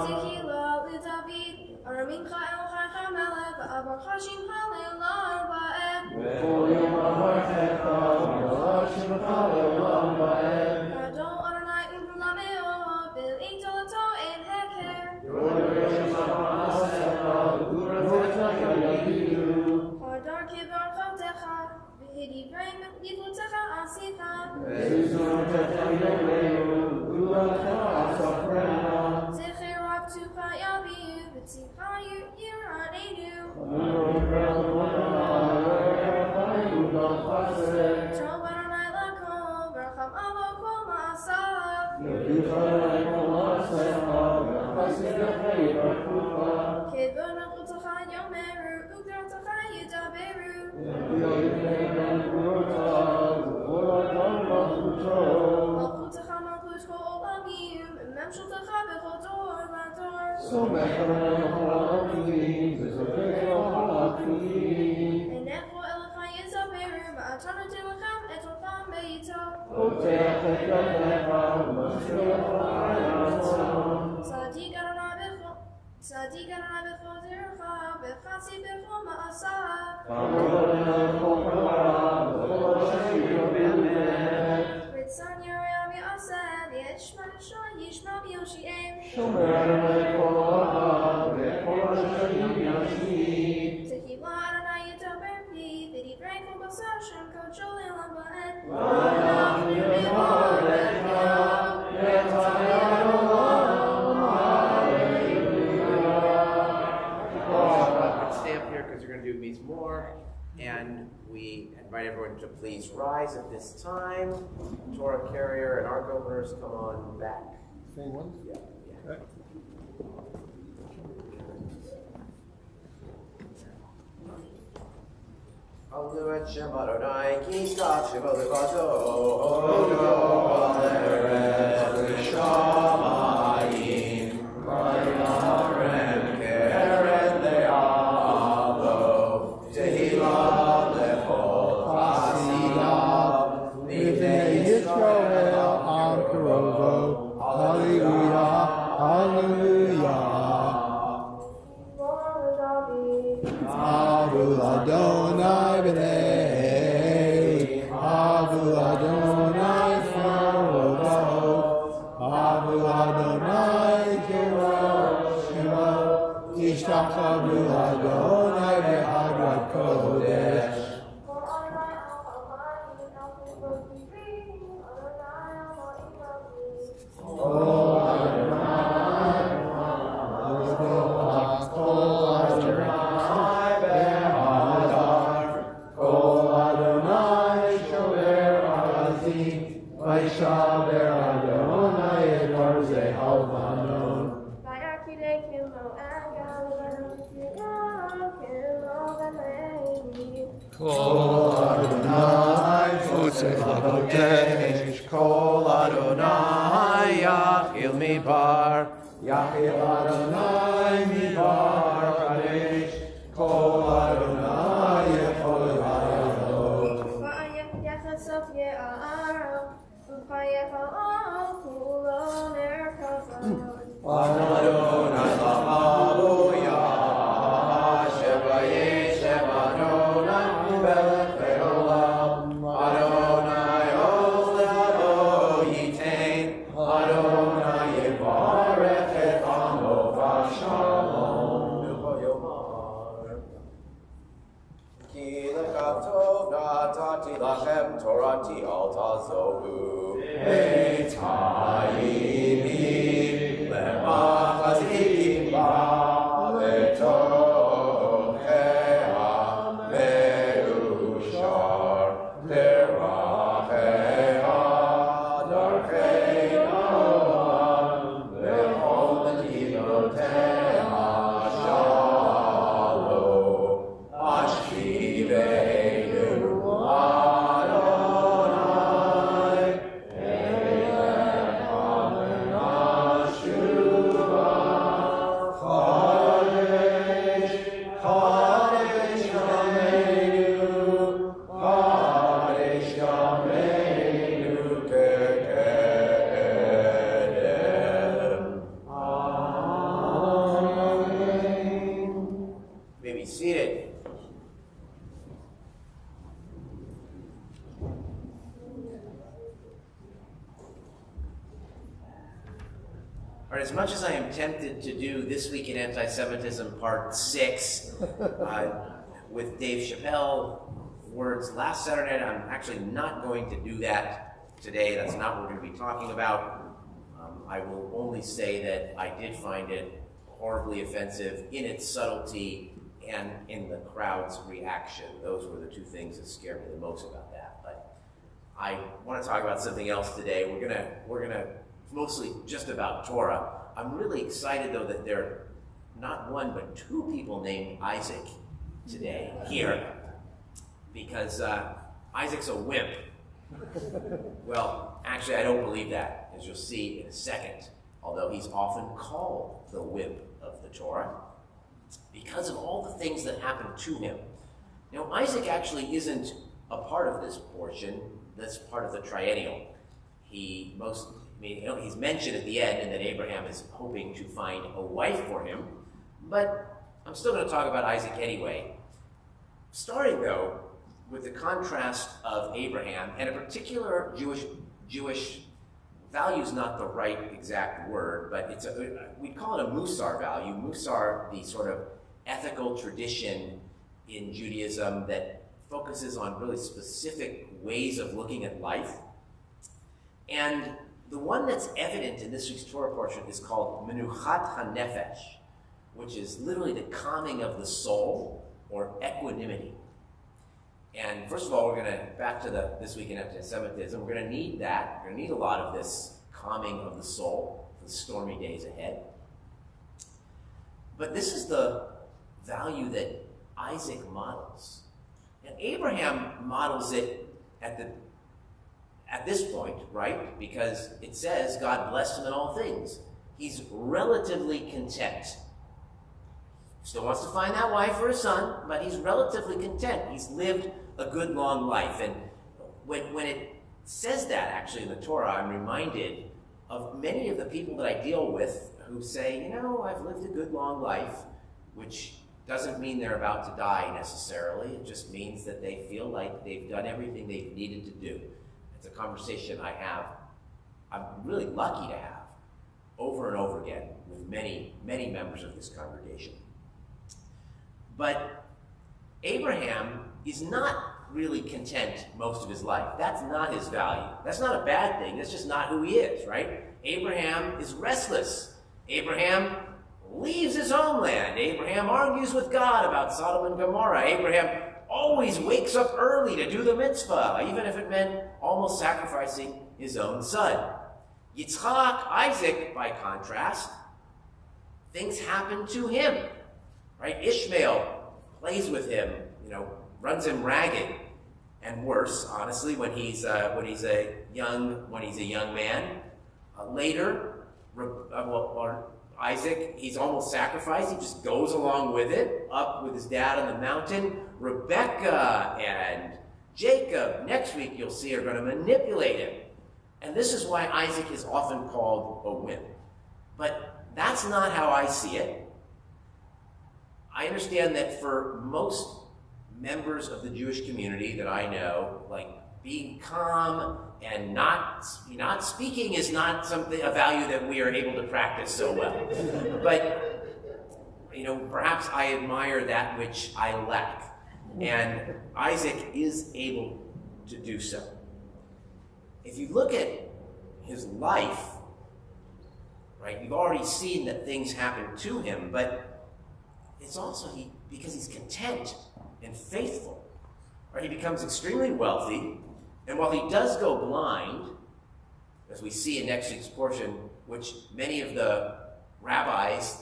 Tehila LeDavid, Aramincha Elochai Melech, V'avarcha Shimcha Le'olam Va'ed. V'chol Yom Avarchecha, V'avarcha Shimcha Le'olam Va'ed. Adon Adonai U'Lameo, V'le'ito L'to En Heker. Yoreh Shema'asecha, V'guratecha Yahidu. Hadar Kibar Chavtecha, V'hidivrei Yivlutecha Asita. V'zizurtecha Yoreinu, V'guratecha Asafrena. Zecher Raktucha Yaviu, V'tzicha Yiradenu. Tov Adonai L'kol, V'racham Avo Kol Ma'asav. Kedvon Achutecha Yomeru, U'gdartecha Yidaberu. Malchutecha Malchut Kol Olamim, Memshutecha B'chol Dor V'Dor. Enecho Elecha Yizaberu, V'atanu Tilacham Et Orcham Beito. Tzadik Adonai B'chol Zercha, V'chasi B'chol Ma'asav. Ritzan Yireh Mi'aseh, Yishma Yishma Yishma B'Yoshi'em. Tehila Adonai Yitaber Pi, V'divrei Kol Basar Shem Kodshol Elam Va'ed. Stay up here because you're going to do Mizmor, and we invite everyone to please rise at this time. Torah carrier and our governors come on back. Same ones? Yeah. Okay. Alu et Shem Adonai, ki nizkach Shemo Levado, Odo Aleret L'Shamayim, Vayarem Keren Le'alo, Tehila Lechol Chasidav, Lifnei Yisrael Am Karovo. Hallelujah, hallelujah. Avu Adonai b'nei, Avu Adonai Farovo, Avu Adonai Keroshimo, Ishtachavu Adonai b'Hagrat Kodesh. Kol Adonai Yachil Mibar, Yachil Adonai Mibar Kadesh, Kol Adonai Yechol Hayot. Va'ayech Sof Ye'aro, V'chayech Ha'al Kulo Ner Kavod. Adonai Yivarech et Amo V'Shalom. Ki lekatov natati lachem torati al tazohu. Eitayini lemachazim ba vetochea meushar derachea darchei noam vechol medinotea shalom ashkiveinu Adonai Elecha v'nashuva Kadesh Kadesh Yameinu Kadesh Yameinu Kekedem. Amen. May be seated. All right, as much as I am tempted to do This Week in Anti-Semitism Part 6 with Dave Chappelle words last Saturday night, I'm actually not going to do that today. That's not what we're going to be talking about. I will only say that I did find it horribly offensive in its subtlety and in the crowd's reaction. Those were the two things that scared me the most about that. But I want to talk about something else today. We're gonna mostly just about Torah. I'm really excited though that there are not one but two people named Isaac today here, because Isaac's a wimp. Well, actually, I don't believe that, as you'll see in a second, although he's often called the wimp of the Torah because of all the things that happened to him. Now, Isaac actually isn't a part of this portion that's part of the triennial. He's mentioned at the end, and that Abraham is hoping to find a wife for him, but I'm still going to talk about Isaac anyway. Starting, though, with the contrast of Abraham, and a particular Jewish value is not the right exact word, but we call it a musar value. Musar, the sort of ethical tradition in Judaism that focuses on really specific ways of looking at life. And the one that's evident in this week's Torah portion is called Menuchat HaNefesh, which is literally the calming of the soul, or equanimity. And first of all, we're going to, back to This Week in Anti-Semitism, we're going to need that. We're going to need a lot of this calming of the soul for the stormy days ahead. But this is the value that Isaac models. And Abraham models it at this point, right? Because it says God blessed him in all things. He's relatively content. Still wants to find that wife for his son, but he's relatively content. He's lived a good long life. And when it says that actually in the Torah, I'm reminded of many of the people that I deal with who say, I've lived a good long life, which doesn't mean they're about to die necessarily. It just means that they feel like they've done everything they've needed to do. It's a conversation I'm really lucky to have over and over again with many, many members of this congregation. But Abraham is not really content most of his life. That's not his value. That's not a bad thing. That's just not who he is, right? Abraham is restless. Abraham leaves his homeland. Abraham argues with God about Sodom and Gomorrah. Abraham always wakes up early to do the mitzvah, even if it meant almost sacrificing his own son. Yitzchak, Isaac, by contrast, things happen to him, right? Ishmael plays with him, runs him ragged, and worse, honestly, when he's a young man. Later, Isaac, he's almost sacrificed. He just goes along with it, up with his dad on the mountain. Rebecca and Jacob, next week you'll see, are going to manipulate him. And this is why Isaac is often called a wimp. But that's not how I see it. I understand that for most members of the Jewish community that I know, like being calm And not speaking is not a value that we are able to practice so well. But, perhaps I admire that which I lack. And Isaac is able to do so. If you look at his life, right, you've already seen that things happen to him, but it's also because he's content and faithful. Right? He becomes extremely wealthy, and while he does go blind, as we see in next week's portion, which many of the rabbis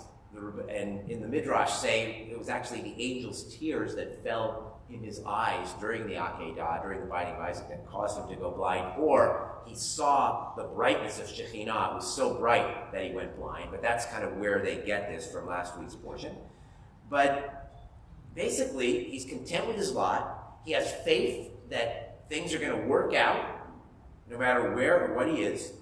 and in the Midrash say it was actually the angel's tears that fell in his eyes during the Akedah, during the binding of Isaac, that caused him to go blind, or he saw the brightness of Shekhinah. It was so bright that he went blind, but that's kind of where they get this from last week's portion. But basically, he's content with his lot. He has faith that things are going to work out, no matter where or what he is.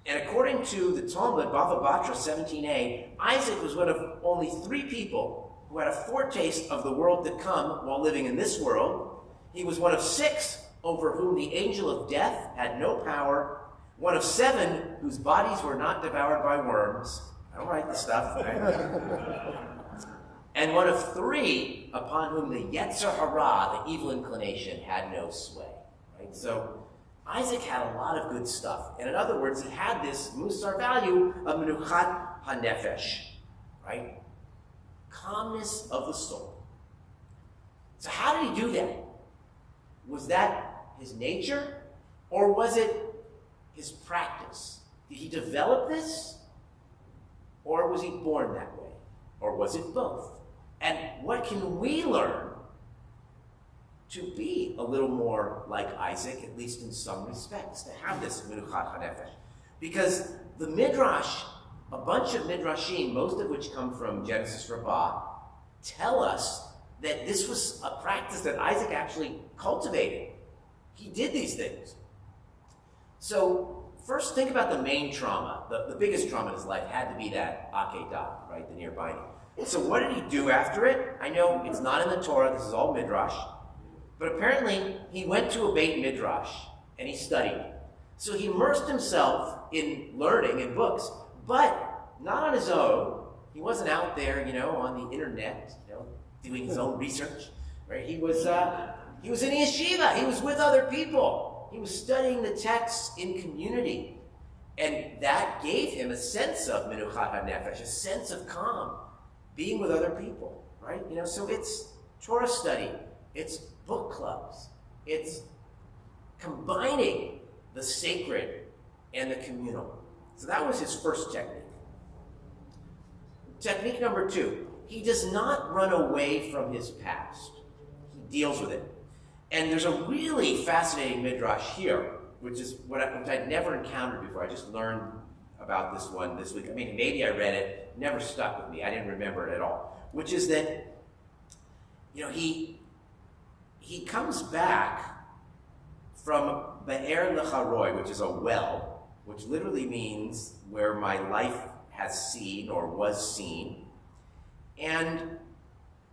And according to the Talmud, Bava Batra 17a, Isaac was one of only 3 people who had a foretaste of the world to come while living in this world. He was one of 6 over whom the angel of death had no power, one of 7 whose bodies were not devoured by worms. I don't write the stuff, right? And one of 3 upon whom the Yetzer Hara, the evil inclination, had no sway. Right? So Isaac had a lot of good stuff. And in other words, he had this musar value of menuchat hanefesh, right? Calmness of the soul. So how did he do that? Was that his nature, or was it his practice? Did he develop this, or was he born that way? Or was it both? And what can we learn to be a little more like Isaac, at least in some respects, to have this menuchat hanefesh? Because the Midrash, a bunch of Midrashim, most of which come from Genesis Rabbah, tell us that this was a practice that Isaac actually cultivated. He did these things. So first, think about the main trauma. The biggest trauma in his life had to be that Akedah, right, the near binding. So what did he do after it? I know it's not in the Torah, this is all Midrash, but apparently he went to a Beit Midrash and he studied. So he immersed himself in learning and books, but not on his own. He wasn't out there, on the internet, doing his own research, right? He was in yeshiva. He was with other people. He was studying the texts in community. And that gave him a sense of menuchat hanefesh, a sense of calm, being with other people, right? So it's Torah study, it's book clubs, it's combining the sacred and the communal. So that was his first technique. Technique number 2, he does not run away from his past. He deals with it. And there's a really fascinating midrash here, which I'd never encountered before. I just learned about this one this week. I mean, maybe I read it, never stuck with me. I didn't remember it at all. Which is that, he comes back from Be'er Lecharoi, which is a well, which literally means where my life has seen or was seen. And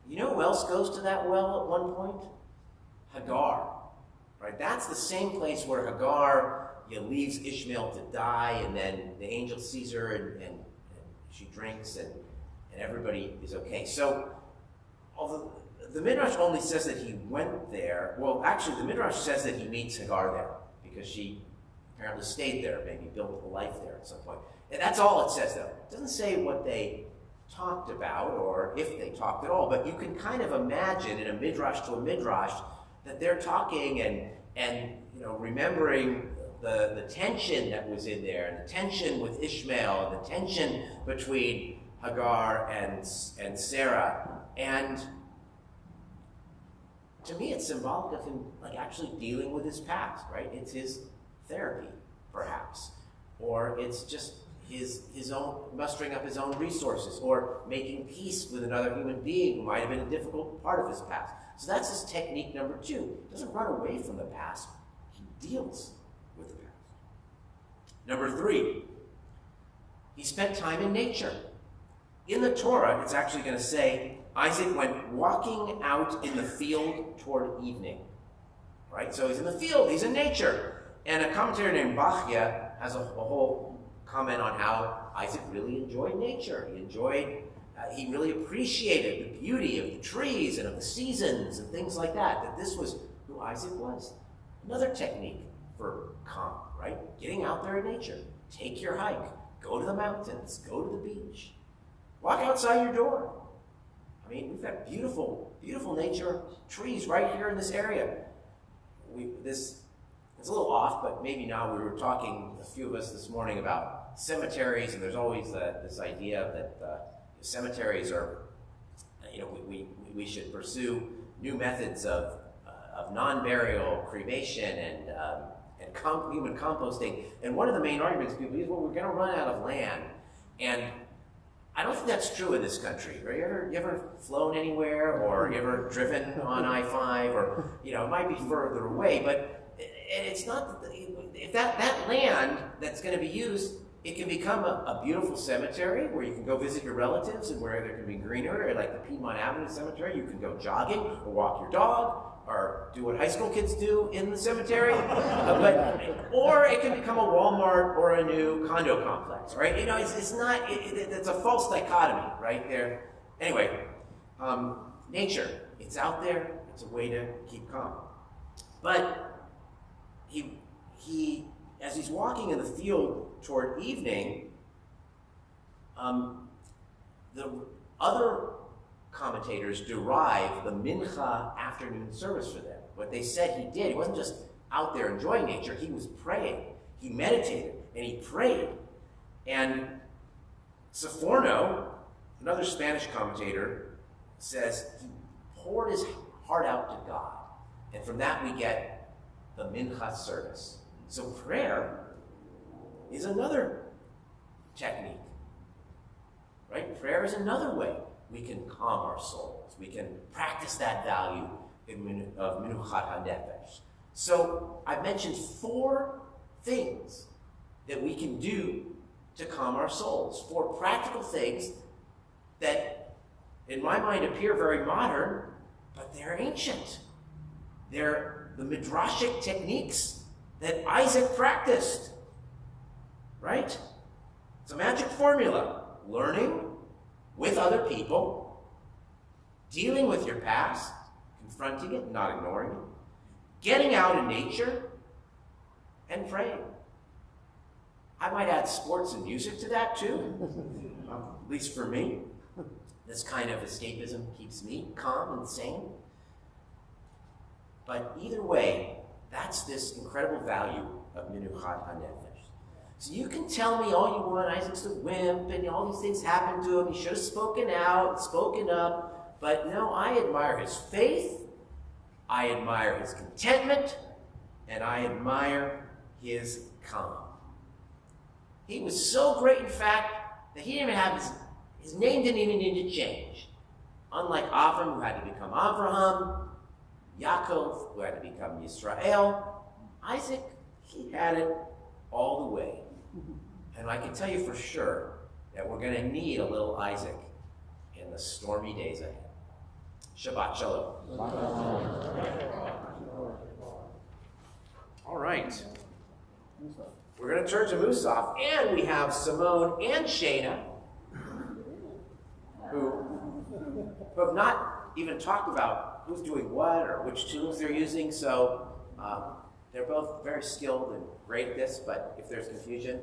you know who else goes to that well at one point? Hagar. Right? That's the same place where Hagar leaves Ishmael to die, and then the angel sees her and she drinks and everybody is okay. So although the Midrash only says that he went there, well, actually the Midrash says that he meets Hagar there because she apparently stayed there, maybe built a life there at some point. And that's all it says, though. It doesn't say what they talked about or if they talked at all, but you can kind of imagine in a midrash to a midrash that they're talking and remembering the tension that was in there, and the tension with Ishmael, and the tension between Hagar and Sarah. And to me, it's symbolic of him actually dealing with his past, right? It's his therapy, perhaps, or it's just his own mustering up his own resources, or making peace with another human being who might have been a difficult part of his past. So that's his technique number 2. He doesn't run away from the past. He deals with the past. Number 3, he spent time in nature. In the Torah, it's actually going to say Isaac went walking out in the field toward evening. right? So he's in the field, he's in nature. And a commentator named Bachya has a whole comment on how Isaac really enjoyed nature. He really appreciated the beauty of the trees and of the seasons and things like that, that this was who Isaac was. Another technique for calm, right? Getting out there in nature. Take your hike. Go to the mountains. Go to the beach. Walk outside your door. I mean, we've got beautiful, beautiful nature, trees right here in this area. It's a little off, but maybe now. We were talking, a few of us this morning, about cemeteries, and there's always this idea that cemeteries are, we should pursue new methods of non-burial cremation and human composting. And one of the main arguments people use, well, we're going to run out of land. And I don't think that's true in this country. Right? You ever flown anywhere, or you ever driven on I-5, or it might be further away, but it's not. If that land that's going to be used, it can become a beautiful cemetery where you can go visit your relatives, and where there can be greenery, like the Piedmont Avenue Cemetery. You can go jogging or walk your dog, or do what high school kids do in the cemetery. Or it can become a Walmart or a new condo complex, right? It's a false dichotomy, right there. Anyway, nature, it's out there. It's a way to keep calm. But he as he's walking in the field toward evening, the other commentators derive the mincha afternoon service for them. What they said he did, he wasn't just out there enjoying nature, he was praying. He meditated and he prayed. And Saforno, another Spanish commentator, says he poured his heart out to God. And from that we get the mincha service. So prayer is another technique, right? Prayer is another way we can calm our souls. We can practice that value of Menuchat HaNefesh. So I've mentioned 4 things that we can do to calm our souls. 4 practical things that, in my mind, appear very modern, but they're ancient. They're the midrashic techniques that Isaac practiced, right? It's a magic formula. Learning with other people, dealing with your past, confronting it, not ignoring it, getting out in nature, and praying. I might add sports and music to that too, at least for me. This kind of escapism keeps me calm and sane. But either way, that's this incredible value of Menuchat HaNefesh. So you can tell me all you want, Isaac's a wimp, and all these things happened to him, he should have spoken out, spoken up, but no, I admire his faith, I admire his contentment, and I admire his calm. He was so great, in fact, that he didn't even have his name didn't even need to change. Unlike Avram, who had to become Avraham, Yaakov, who had to become Yisrael, Isaac, he had it all the way. And I can tell you for sure that we're going to need a little Isaac in the stormy days ahead. Shabbat Shalom. All right. We're going to turn to Musaf, and we have Simone and Shayna, who have not even talked about who's doing what or which tools they're using, so they're both very skilled and great at this, but if there's confusion,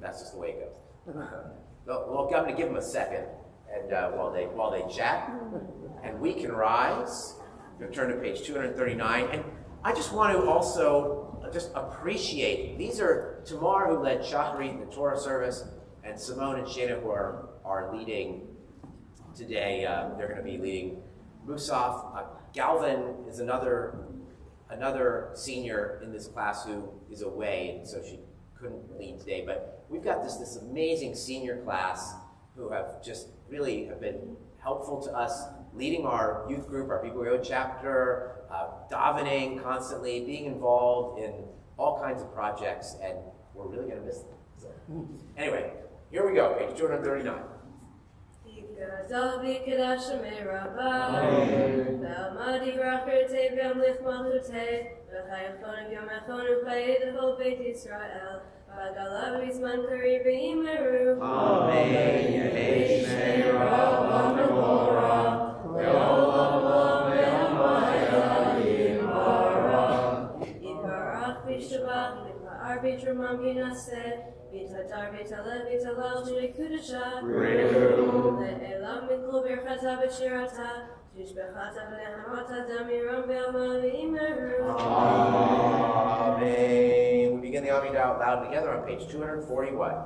that's just the way it goes. Well, I'm going to give them a second, and while they chat, and we can rise. We'll turn to page 239, and I just want to also just appreciate, these are Tamar, who led Shacharit, the Torah service, and Simone and Shana, who are leading today. They're going to be leading Musaf. Galvin is another senior in this class who is away, and so she couldn't lead today. But we've got this amazing senior class who have just really have been helpful to us, leading our youth group, our Bigorod chapter, davening constantly, being involved in all kinds of projects, and we're really going to miss them. So, anyway, here we go, page 239. Magdal v'kedash me'rabah. Ve'amadi v'acherte ve'amlich malchute. V'chayachon v'yomechon v'chayed v'chol Beit Yisrael. V'agalav v'zman kari v'imeru. Amen. Yehi Shnei Rabban Mevorah. Ve'olam olam ve'hamayim barach. Yitbarach v'shabbat v'pa'ar v'tramam v'naseh. V'tadar v'talel v'talal shnei kudasha. Le'elam mikol birchata v'shirata. Tishbechata v'nehamata damiram ve'ama v'imeru. Amen. We begin the Amidah out loud together on page 240. What?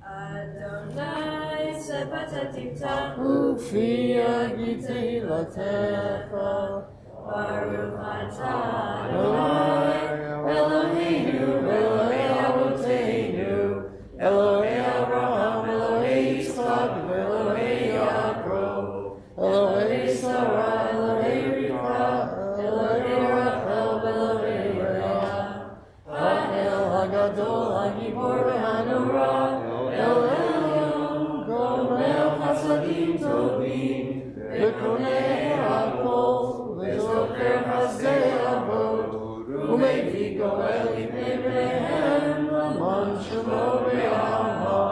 Adonai sepatativta. Ufi agitei latecha. Baruch atah Adonai Eloheinu Elohei Avoteinu Elohei Abraham Elohei Yitzchak Elohei Yaakov Elohei Sarah Elohei Rivka Elohei Rachel Elohei Leah Ha'el Hagadol Hagibor V'Hanora El Elyon Gomel Chasadim Tovim V'Konei Hakol V'Zoker Hasei Avot U'Mevii Goel Yivnei Bneihem L'man Shemo V'Yahva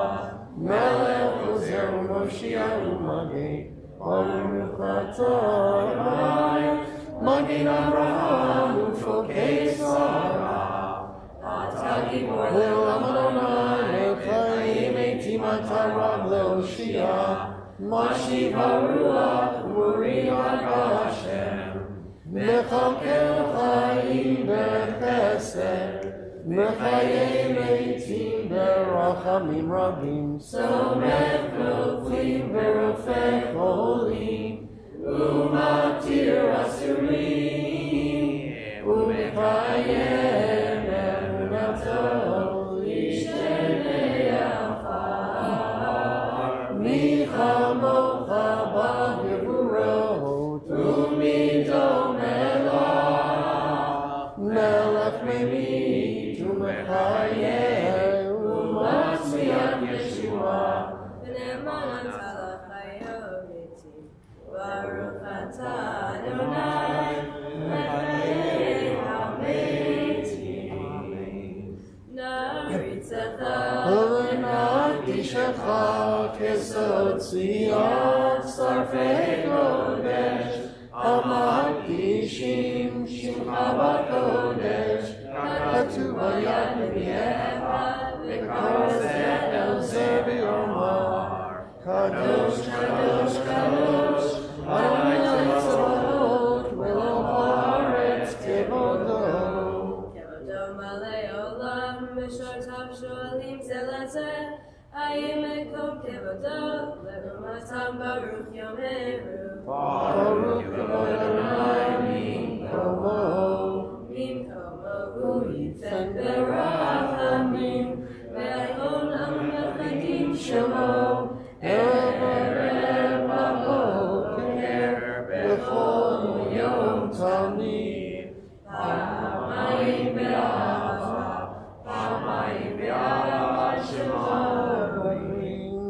Melech Ozer U'Moshiach U'Magen Baruch atah Adonai Magen Avraham U'Fokei Sarah Atah Gibor Le'olam Adonai Le'chaim Eitim Atah Rab Le'Oshia Mashiv HaRuach U'Uri HaGashem Mechakel Chaim B'Chesed Mechayim Eitim B'Rachamim Rabim Somech Noflim B'Rofech Cholim U'Matir Asurim U'Mechayim Emunato L'Ishtei Afar Michamocha B'Gevurot U'Midom Melach Melech Memit U'Mechayeh U'Matzliach Yeshua V'ne'eman atah l'chayot mitim. Baruch atah Adonai Mechayeh hametim. Na'aritzecha V'na'akdishecha Kesod Tziyach Sarfei Kodesh Hamakdishim Shimcha B'Kodesh Katuv Yad Nevi'echa V'karozeh El Zeh B'Yomar Kadosh Kadosh Kadosh Adonai Tzvaot V'lo haaretz kevodo Kevodo malei olam Mishortav shoalim zeh lezeh Hayim ekom kevodo Le'umatam baruch yomeru Baruch Adonai Mimkomo Mimkomo U'yifen berachamim Ve'ayon ammechadim Shemo El Be'er Ba'boker B'chol Yom Tamid Pamayim Be'ahava Pamayim Be'ahava Shema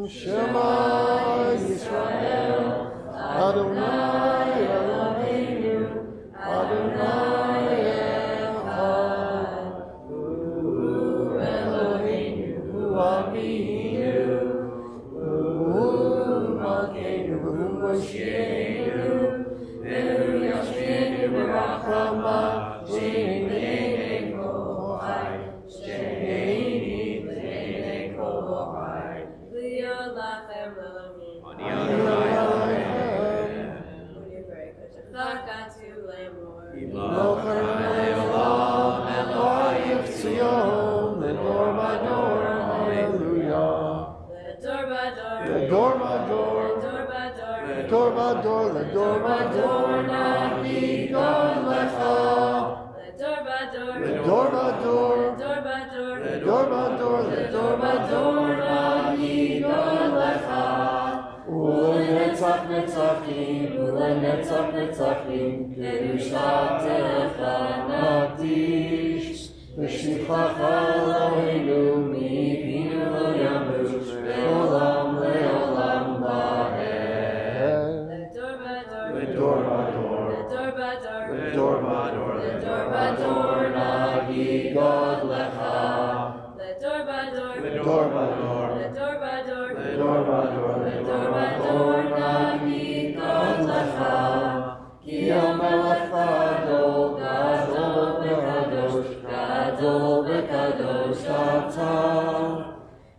Shema Yisrael Adonai Eloheinu Adonai Echad Hu Eloheinu Hu Avinu Hu Malkeinu Hu Moshiachenu Ve'hu Yashvenu B'Rachama She'enei Kol Chai She'enei B'nei Kol Chai V'yod lachem Elohim V'yivreikoshecha lemor Le'olam Elohim Tzion Le'dor Bador Hallelujah Le'dor bador Le'dor Bador Le'dor Bador Le'dor Bador Nahi God Lecha Le'dor bador Le'dor Bador Le'dor bador Le'dor Bador Nahi God Lecha Ulenetzach Netzachim Ulenetzach Netzachim Kedushatecha Nakdish V'shivchacha Eloheinu Mipinu lo Yamut Le'olam Le'olam Va'ed לדור ודור, לדור ודור, לדור ודור נגיד God לך, כי המלך גדול, גדול וקדוש, גדול וקדוש אתה.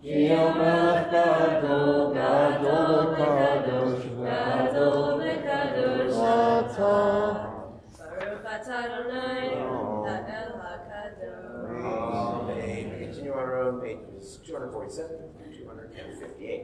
כי המלך גדול, גדול וקדוש, גדול וקדוש אתה. ברוך אתה אדוני, האל הקדוש. Amen. We continue on pages 247 to 258.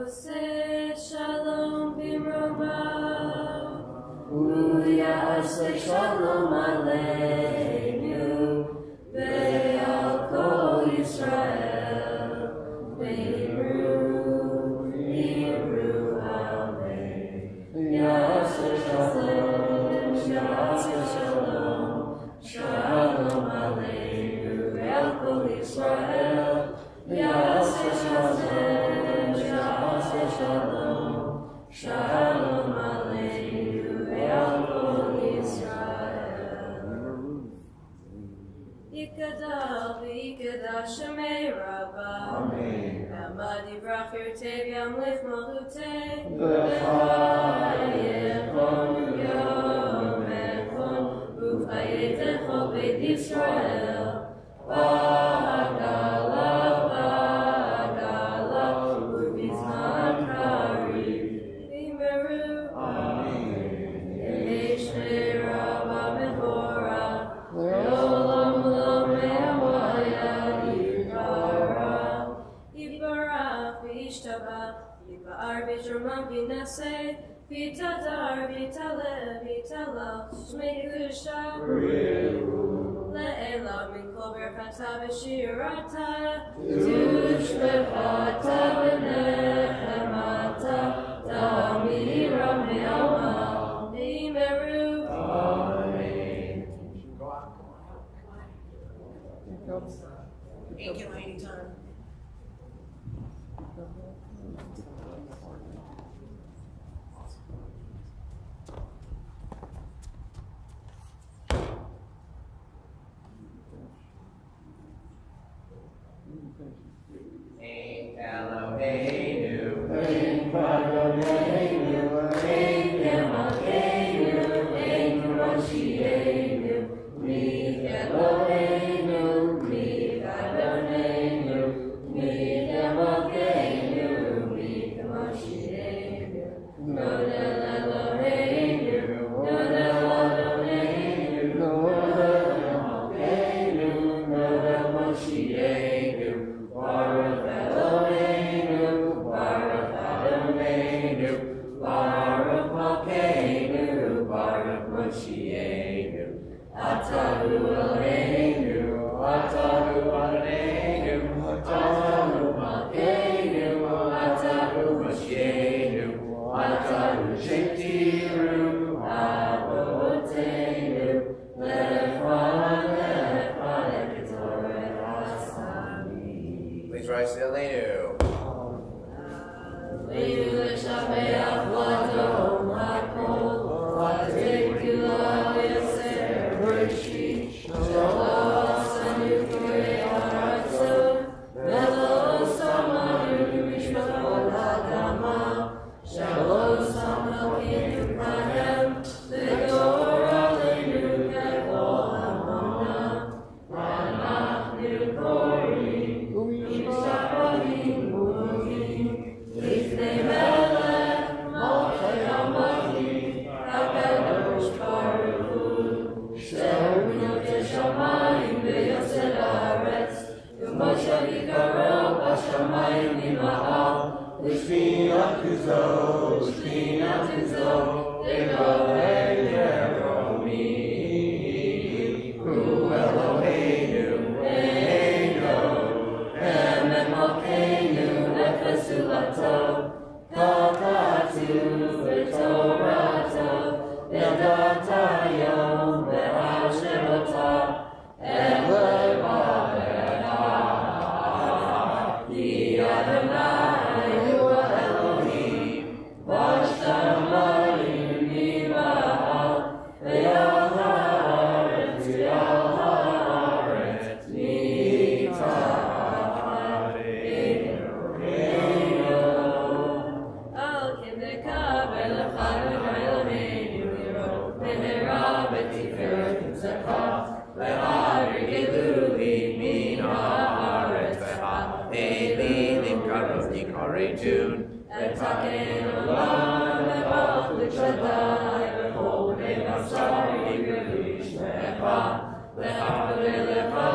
Say shalom b'roma, Uyase shalom aleinu, ve'al kol Yisrael, ve'imru, amen. Yase shalom, shalom aleinu, ve'al kol Yisrael, yase shalom, shalom aleinu, ve'al kol Yisrael. Yikadal v'yikadash Shemei Rabbah. Amen. Yamad yivrach yirtei v'yamlich malchutei. V'chayechon yom echon u'chayetecho beit Yisrael. V'hagala u'bizman kariv. V'yimeru. Yesh me'Rabbah mevorach. Le'olam lo me'amaya yivarach. Yivarach v'yishtabach. Yipa'ar v'yishramam v'yinaseh. V'yitadar v'yitaleh v'yitalach. Shmei kedusha. Le'ela min kol berchata v'shirata. Tushbechata v'nechemata. Ta'amira me'alma. V'yimeru. Ain't gonna any time. Moshienu, Atahu Eloheinu, Atahu Adonenu, Atahu Malkeinu, Atahu Moshienu, Atahu Shektiru, Avotenu, Lefan, Ketorah Asami. Please rise to the Aleinu. Aleinu L'Shabeach L'Adon HaKol, V'Tekula Yosef Bereshit, Shalom Asanu Kurei Haratzon, Velo Samanu Mishpachot Ha'adama, Shalom Samachinu Prahem, V'Dor Aleinu Kevol Hamona, V'Anachnu Korim, U'Mishpachim Mu'min, Lifnei Melech, Malchei HaMachim, HaKadosh Baruch Hu, Shehu Yotei Shamayim V'Yosei Haaretz, U'Moshe Yikaro B'Shamayim Nima'al, L'Shvinat Kuzo, L'Shvinat Kuzo, Elohei Yeromi, Hu Eloheinu, Eino, Emet Malkeinu, Nefesh Ulato, Kakatu V'Torato, V'Data Yom V'Hasherota, Elevadecha, Yi Adonai Hu Elohim, V'Shamayim Nima'al, V'Yal Haaretz, V'Yal Haaretz, Nitzareinu. Al Kideka Belachanu Eloheinu Liro, Behera B'Tiferet Tzachah, Le'Hadri Giluli Min Haaretz Ve'ha, Eli Nimkarov Yikarei June. Etaken Olam Le'Bach L'Shaddai, V'Chol Be'Nasari Gelish Le'Echa, Le'Havre Le'Cha,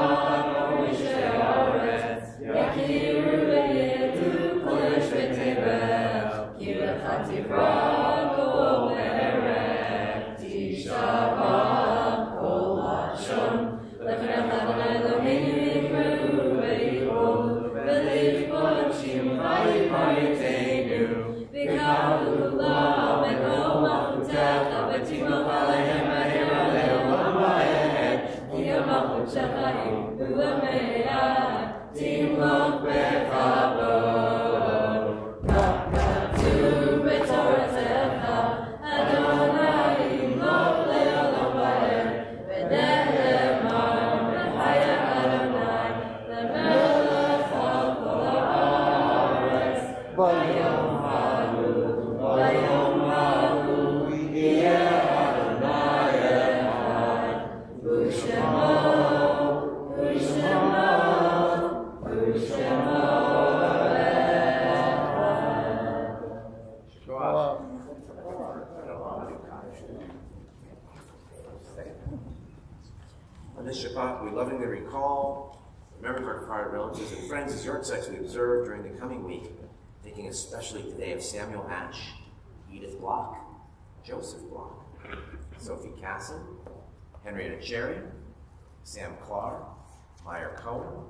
Moshe Haaretz, Yachiru Ve'yedu Kodesh V'Tevel, Ki Lecha Tivra Kol Be'eret, Tishavah Kol Lashon, Lefnecha Adonai Eloheinu Yikre'u Ve'yichol, Ve'lifkod Shimcha Yipariteinu, V'kavu Lam V'kol Malchutecha, V'timoch Alehem V'hera Le'olam Va'ed, Ki Yomachut Shachayim U'Lameyad, Timloch B'Chavod. Kakatu B'Toratecha, Adonai Yimloch Le'olam Va'ed, V'ne'emar V'chaya Adonai, Le'melech al kol ha'aretz, V'yom ha'hu, V'yom ha'hu, Yeh Adonai Echad, U'Shemo, U'Shemo, U'Shemo On this Shabbat, we lovingly recall the memories of our departed relatives and friends as Yortzeits we observe during the coming week, thinking especially today of Samuel Ash, Edith Block, Joseph Block, Sophie Casson, Henrietta Cherry, Sam Clark, Meyer Cohen,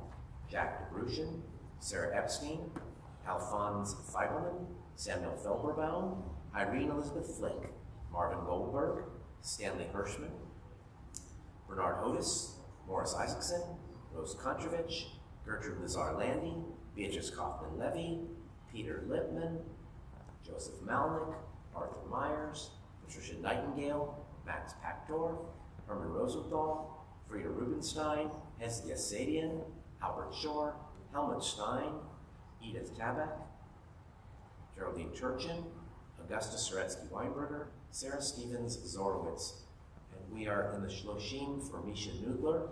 Jack DeBruschen, Sarah Epstein, Alphonse Feigelman, Samuel Felberbaum, Irene Elizabeth Flick, Marvin Goldberg, Stanley Hirschman, Bernard Hodis, Morris Isaacson, Rose Kontrovich, Gertrude Lazar-Landy, Beatrice Kaufman-Levy, Peter Lipman, Joseph Malnick, Arthur Myers, Patricia Nightingale, Max Packdorf, Herman Rosenthal, Frida Rubenstein, Hestia Sadian, Albert Shore, Helmut Stein, Edith Tabak, Geraldine Turchin, Augusta Soretsky-Weinberger, Sarah Stevens Zorowitz. And we are in the Shloshim for Misha Nudler,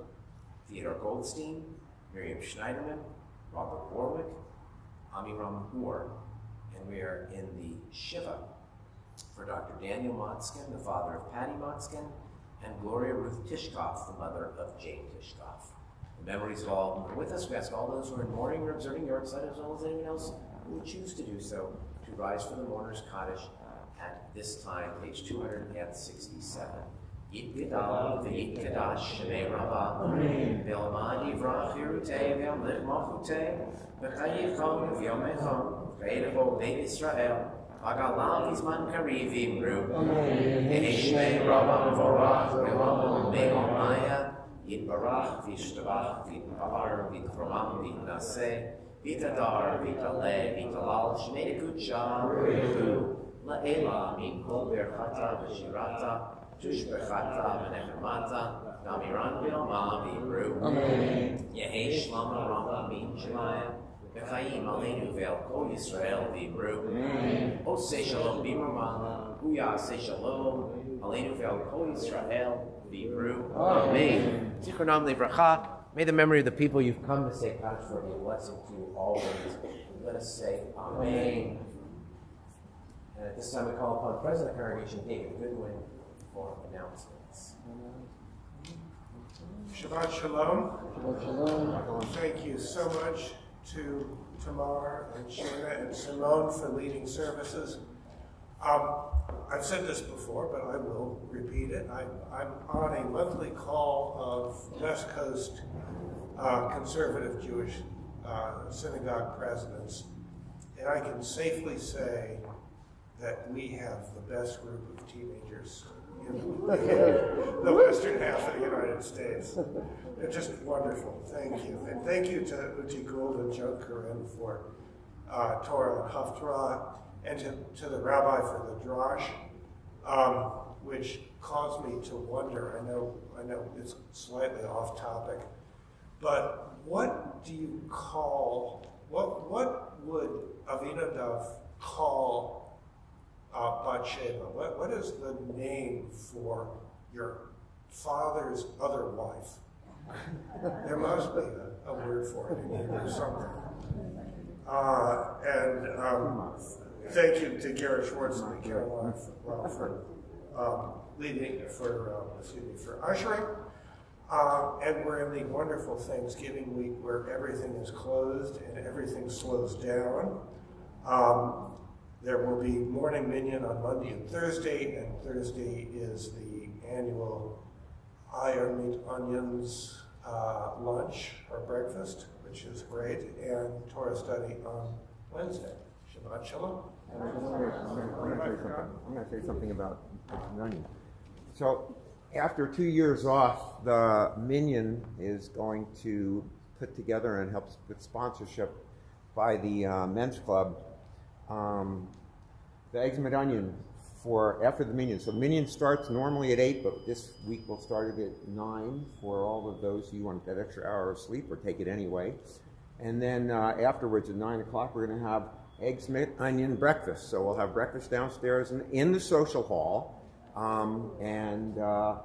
Theodore Goldstein, Miriam Schneiderman, Robert Warwick, Amiram Hoor. And we are in the Shiva for Dr. Daniel Motzkin, the father of Patty Motzkin, and Gloria Ruth Tishkoff, the mother of Jane Tishkoff. The memories of all who are with us. We ask all those who are in mourning or observing Yortzeit, as well as anyone else who would choose to do so, to rise for the mourner's Kaddish at this time, page 267. Yitgadal v'yitgadash shemei Rabbah. V'ilmad yivrach yirutei v'yamlich malchutei. V'chayichon v'yomechon. V'eidavo beit Yisrael. V'galav izman kariv imru. V'ishmei Rabbah v'orach v'yomel me'omaya. Yitbarach v'yishtabach v'yitpa'ar v'yitchromam v'yitnaseh. V'yitadar v'yitaleh v'yitalal shmei kutsha v'yitu. La'ela min kol berchata v'shirata. Tushbechata v'nechemata, Namiran v'yoma v'yibru. Yehi shlama rama min shemayim, v'chayim aleinu ve'al kol Yisrael v'yibru. Oseh shalom b'mamala, uyaseh shalom, aleinu ve'al kol Yisrael v'yibru. Amen. Zichronam livracha. May the memory of the people you've come to say Kaddish for be a blessing to you always. Let us say Amen. And at this time we call upon President of the Congregation, David Goodwin, for announcements. Shabbat Shalom. Shabbat Shalom. Thank you so much to Tamar and Shana and Simone for leading services. I've said this before, but I will repeat it. I'm on a monthly call of West Coast conservative Jewish synagogue presidents, and I can safely say that we have the best group of teenagers in the western half of the United States. They're just wonderful. Thank you. And thank you to Uti Gould and Joe Corinne for Torah and Haftarah, and to the rabbi for the drash, which caused me to wonder. I know it's slightly off topic, but what do you call, what would Avinadav call Bathsheba? What is the name for your father's other wife? There must be a word for it in Hebrew, something. Thank you to Garrett Schwartz and Caroline for leading, for ushering. And we're in the wonderful Thanksgiving week where everything is closed and everything slows down. There will be morning minyan on Monday and Thursday is the annual Iron Meat Onions lunch or breakfast, which is great, and Torah study on Wednesday. Shabbat Shalom. I'm going to say something about onion. So, after 2 years off, the Minyan is going to put together and help with sponsorship by the men's club the Eggs Medallion for after the Minyan. So the Minyan starts normally at 8, but this week we'll start it at 9 for all of those who want that extra hour of sleep or take it anyway. And then afterwards at 9 o'clock we're going to have Eggs Onion breakfast. So we'll have breakfast downstairs in the social hall, and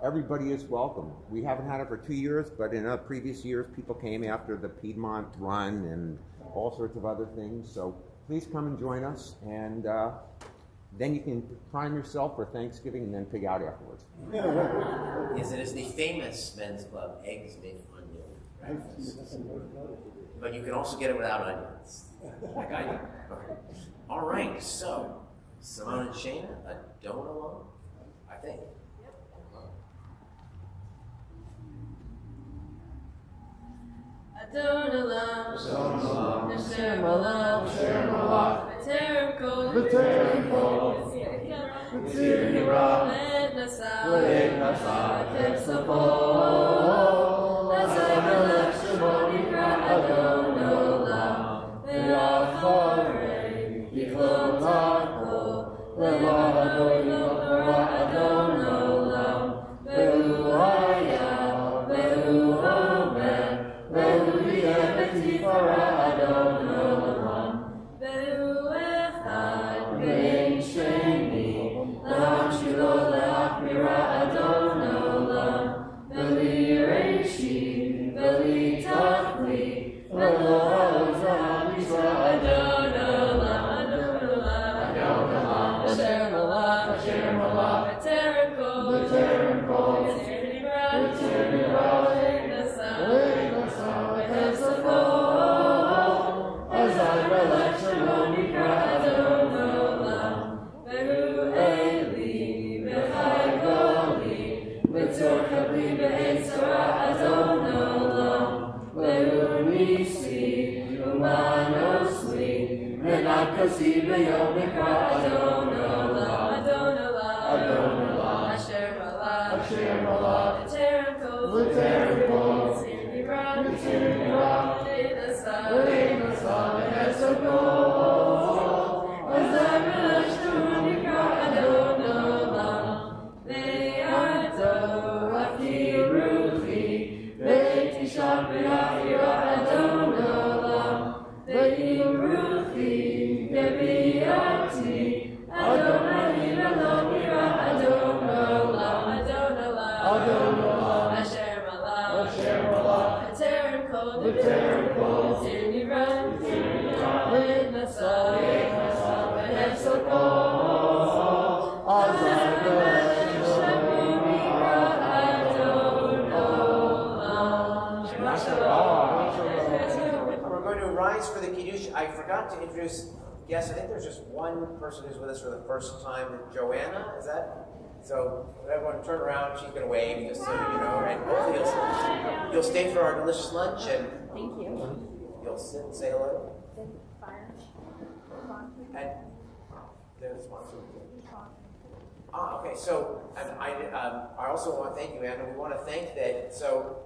everybody is welcome. We haven't had it for 2 years, but in previous years people came after the Piedmont Run and all sorts of other things. So please come and join us, and then you can prime yourself for Thanksgiving and then pig out afterwards. Yes, it is the famous men's club, Eggs Made Onion. But you can also get it without onions, like I do. Okay. All right, so Simone and Shana, a don't alone, I think. Adon Olam, Hashem Olam, B'terem Kol, B'tzir Hira, Led Nasa, Chepsapol, Asay Melech Shemo Nikra Adon Olam, Ve'acharei Yichlon Tako, Le'la Adon Olam, Ve'u Haya, Ve'u Omer, Ve'u Yeh B'tifara Adon Olam, Ve'u Echad Ve'in Sheni, L'Hamshilo Le'achmira Adon Olam, Mitzvah Kabli Be'etzara Adon Olam, Le'unisi, Umanosli, Menakasi Be'yom Mikra Adon Olam, Adon Olam, Adon Olam, Asher Malach, Asher Malach, V'terem Kol, V'terem Kol, Tzirnira, Tzirnira, Le'nasa, Le'nasa, V'hesokol, Azar Melash Tu'un Mikra Adon Olam, Ve'ato, Aki Ruchi, Ve'tishan Ve'ahira Adon Olam, Ve'imruchi, Ve'viati, Adonai V'lo Mira Adon Olam, Adon Olam, Adon Olam, Asher Malach, Asher Malach, V'terem Kol, V'terem Kol, Tzirnira, Le'nasa, V'hesokol, Azar Melash Tu'un Mikra Adon Olam. We're going to rise for the Kiddush. I forgot to introduce guests. I think there's just one person who's with us for the first time. Joanna, is that? So everyone turn around. She's going to wave just so you know. And hopefully you'll stay for our delicious lunch. And Thank you. you'll sit and say hello. And there's one. Okay. So and I also want to thank you, Anna. We want to thank that. So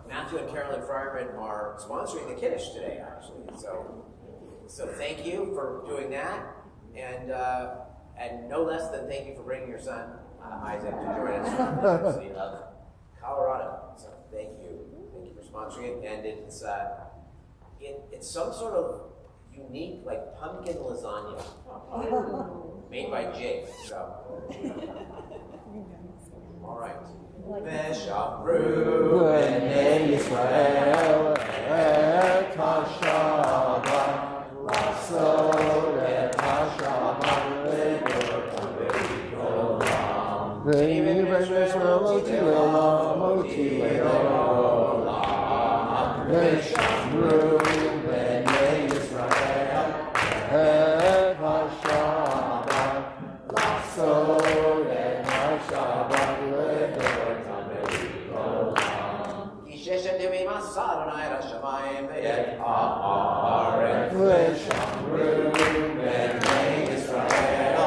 Matthew and Carolyn Fryerman are sponsoring the Kiddush today, actually. So thank you for doing that, and no less than thank you for bringing your son Isaac to join us from the University of Colorado. So thank you for sponsoring it, and it's some sort of unique like pumpkin lasagna made by Jake. So all right. Meshabru B'nei Yisrael et HaShabbat Lasod et HaShabbat Le'dorot Le'olam V'nei Yisrael Moti Le'olam Moti Le'olam Meshabru B'nei Yisrael et HaShabbat Lasod et HaShabbat Adonai Rashamayim V'yet Haaretz V'shamru b'nei Yisrael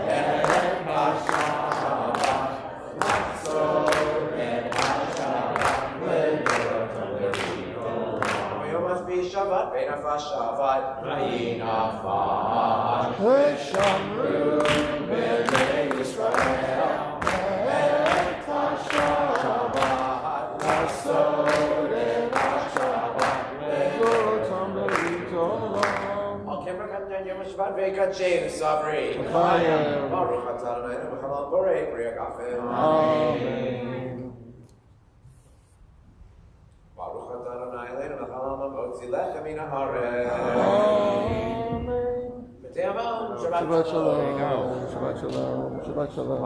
et HaShabbat Lasod et HaShabbat Le'dorot Le'olam Yom Hashvi Shabbat V'nafas Shabbat V'nafas V'shamru b'nei Yisrael et HaShabbat Lasod Shabbat ve'kacheu sabri. Baruch atah Adonai v'chalam borei b'riach afel. Amen. Baruch atah Adonai Eloheinu v'chalam ha'motzi lechem min ha'aretz. Amen. B'tei Avon, Shabbat shalom. Shabbat shalom. Shabbat shalom.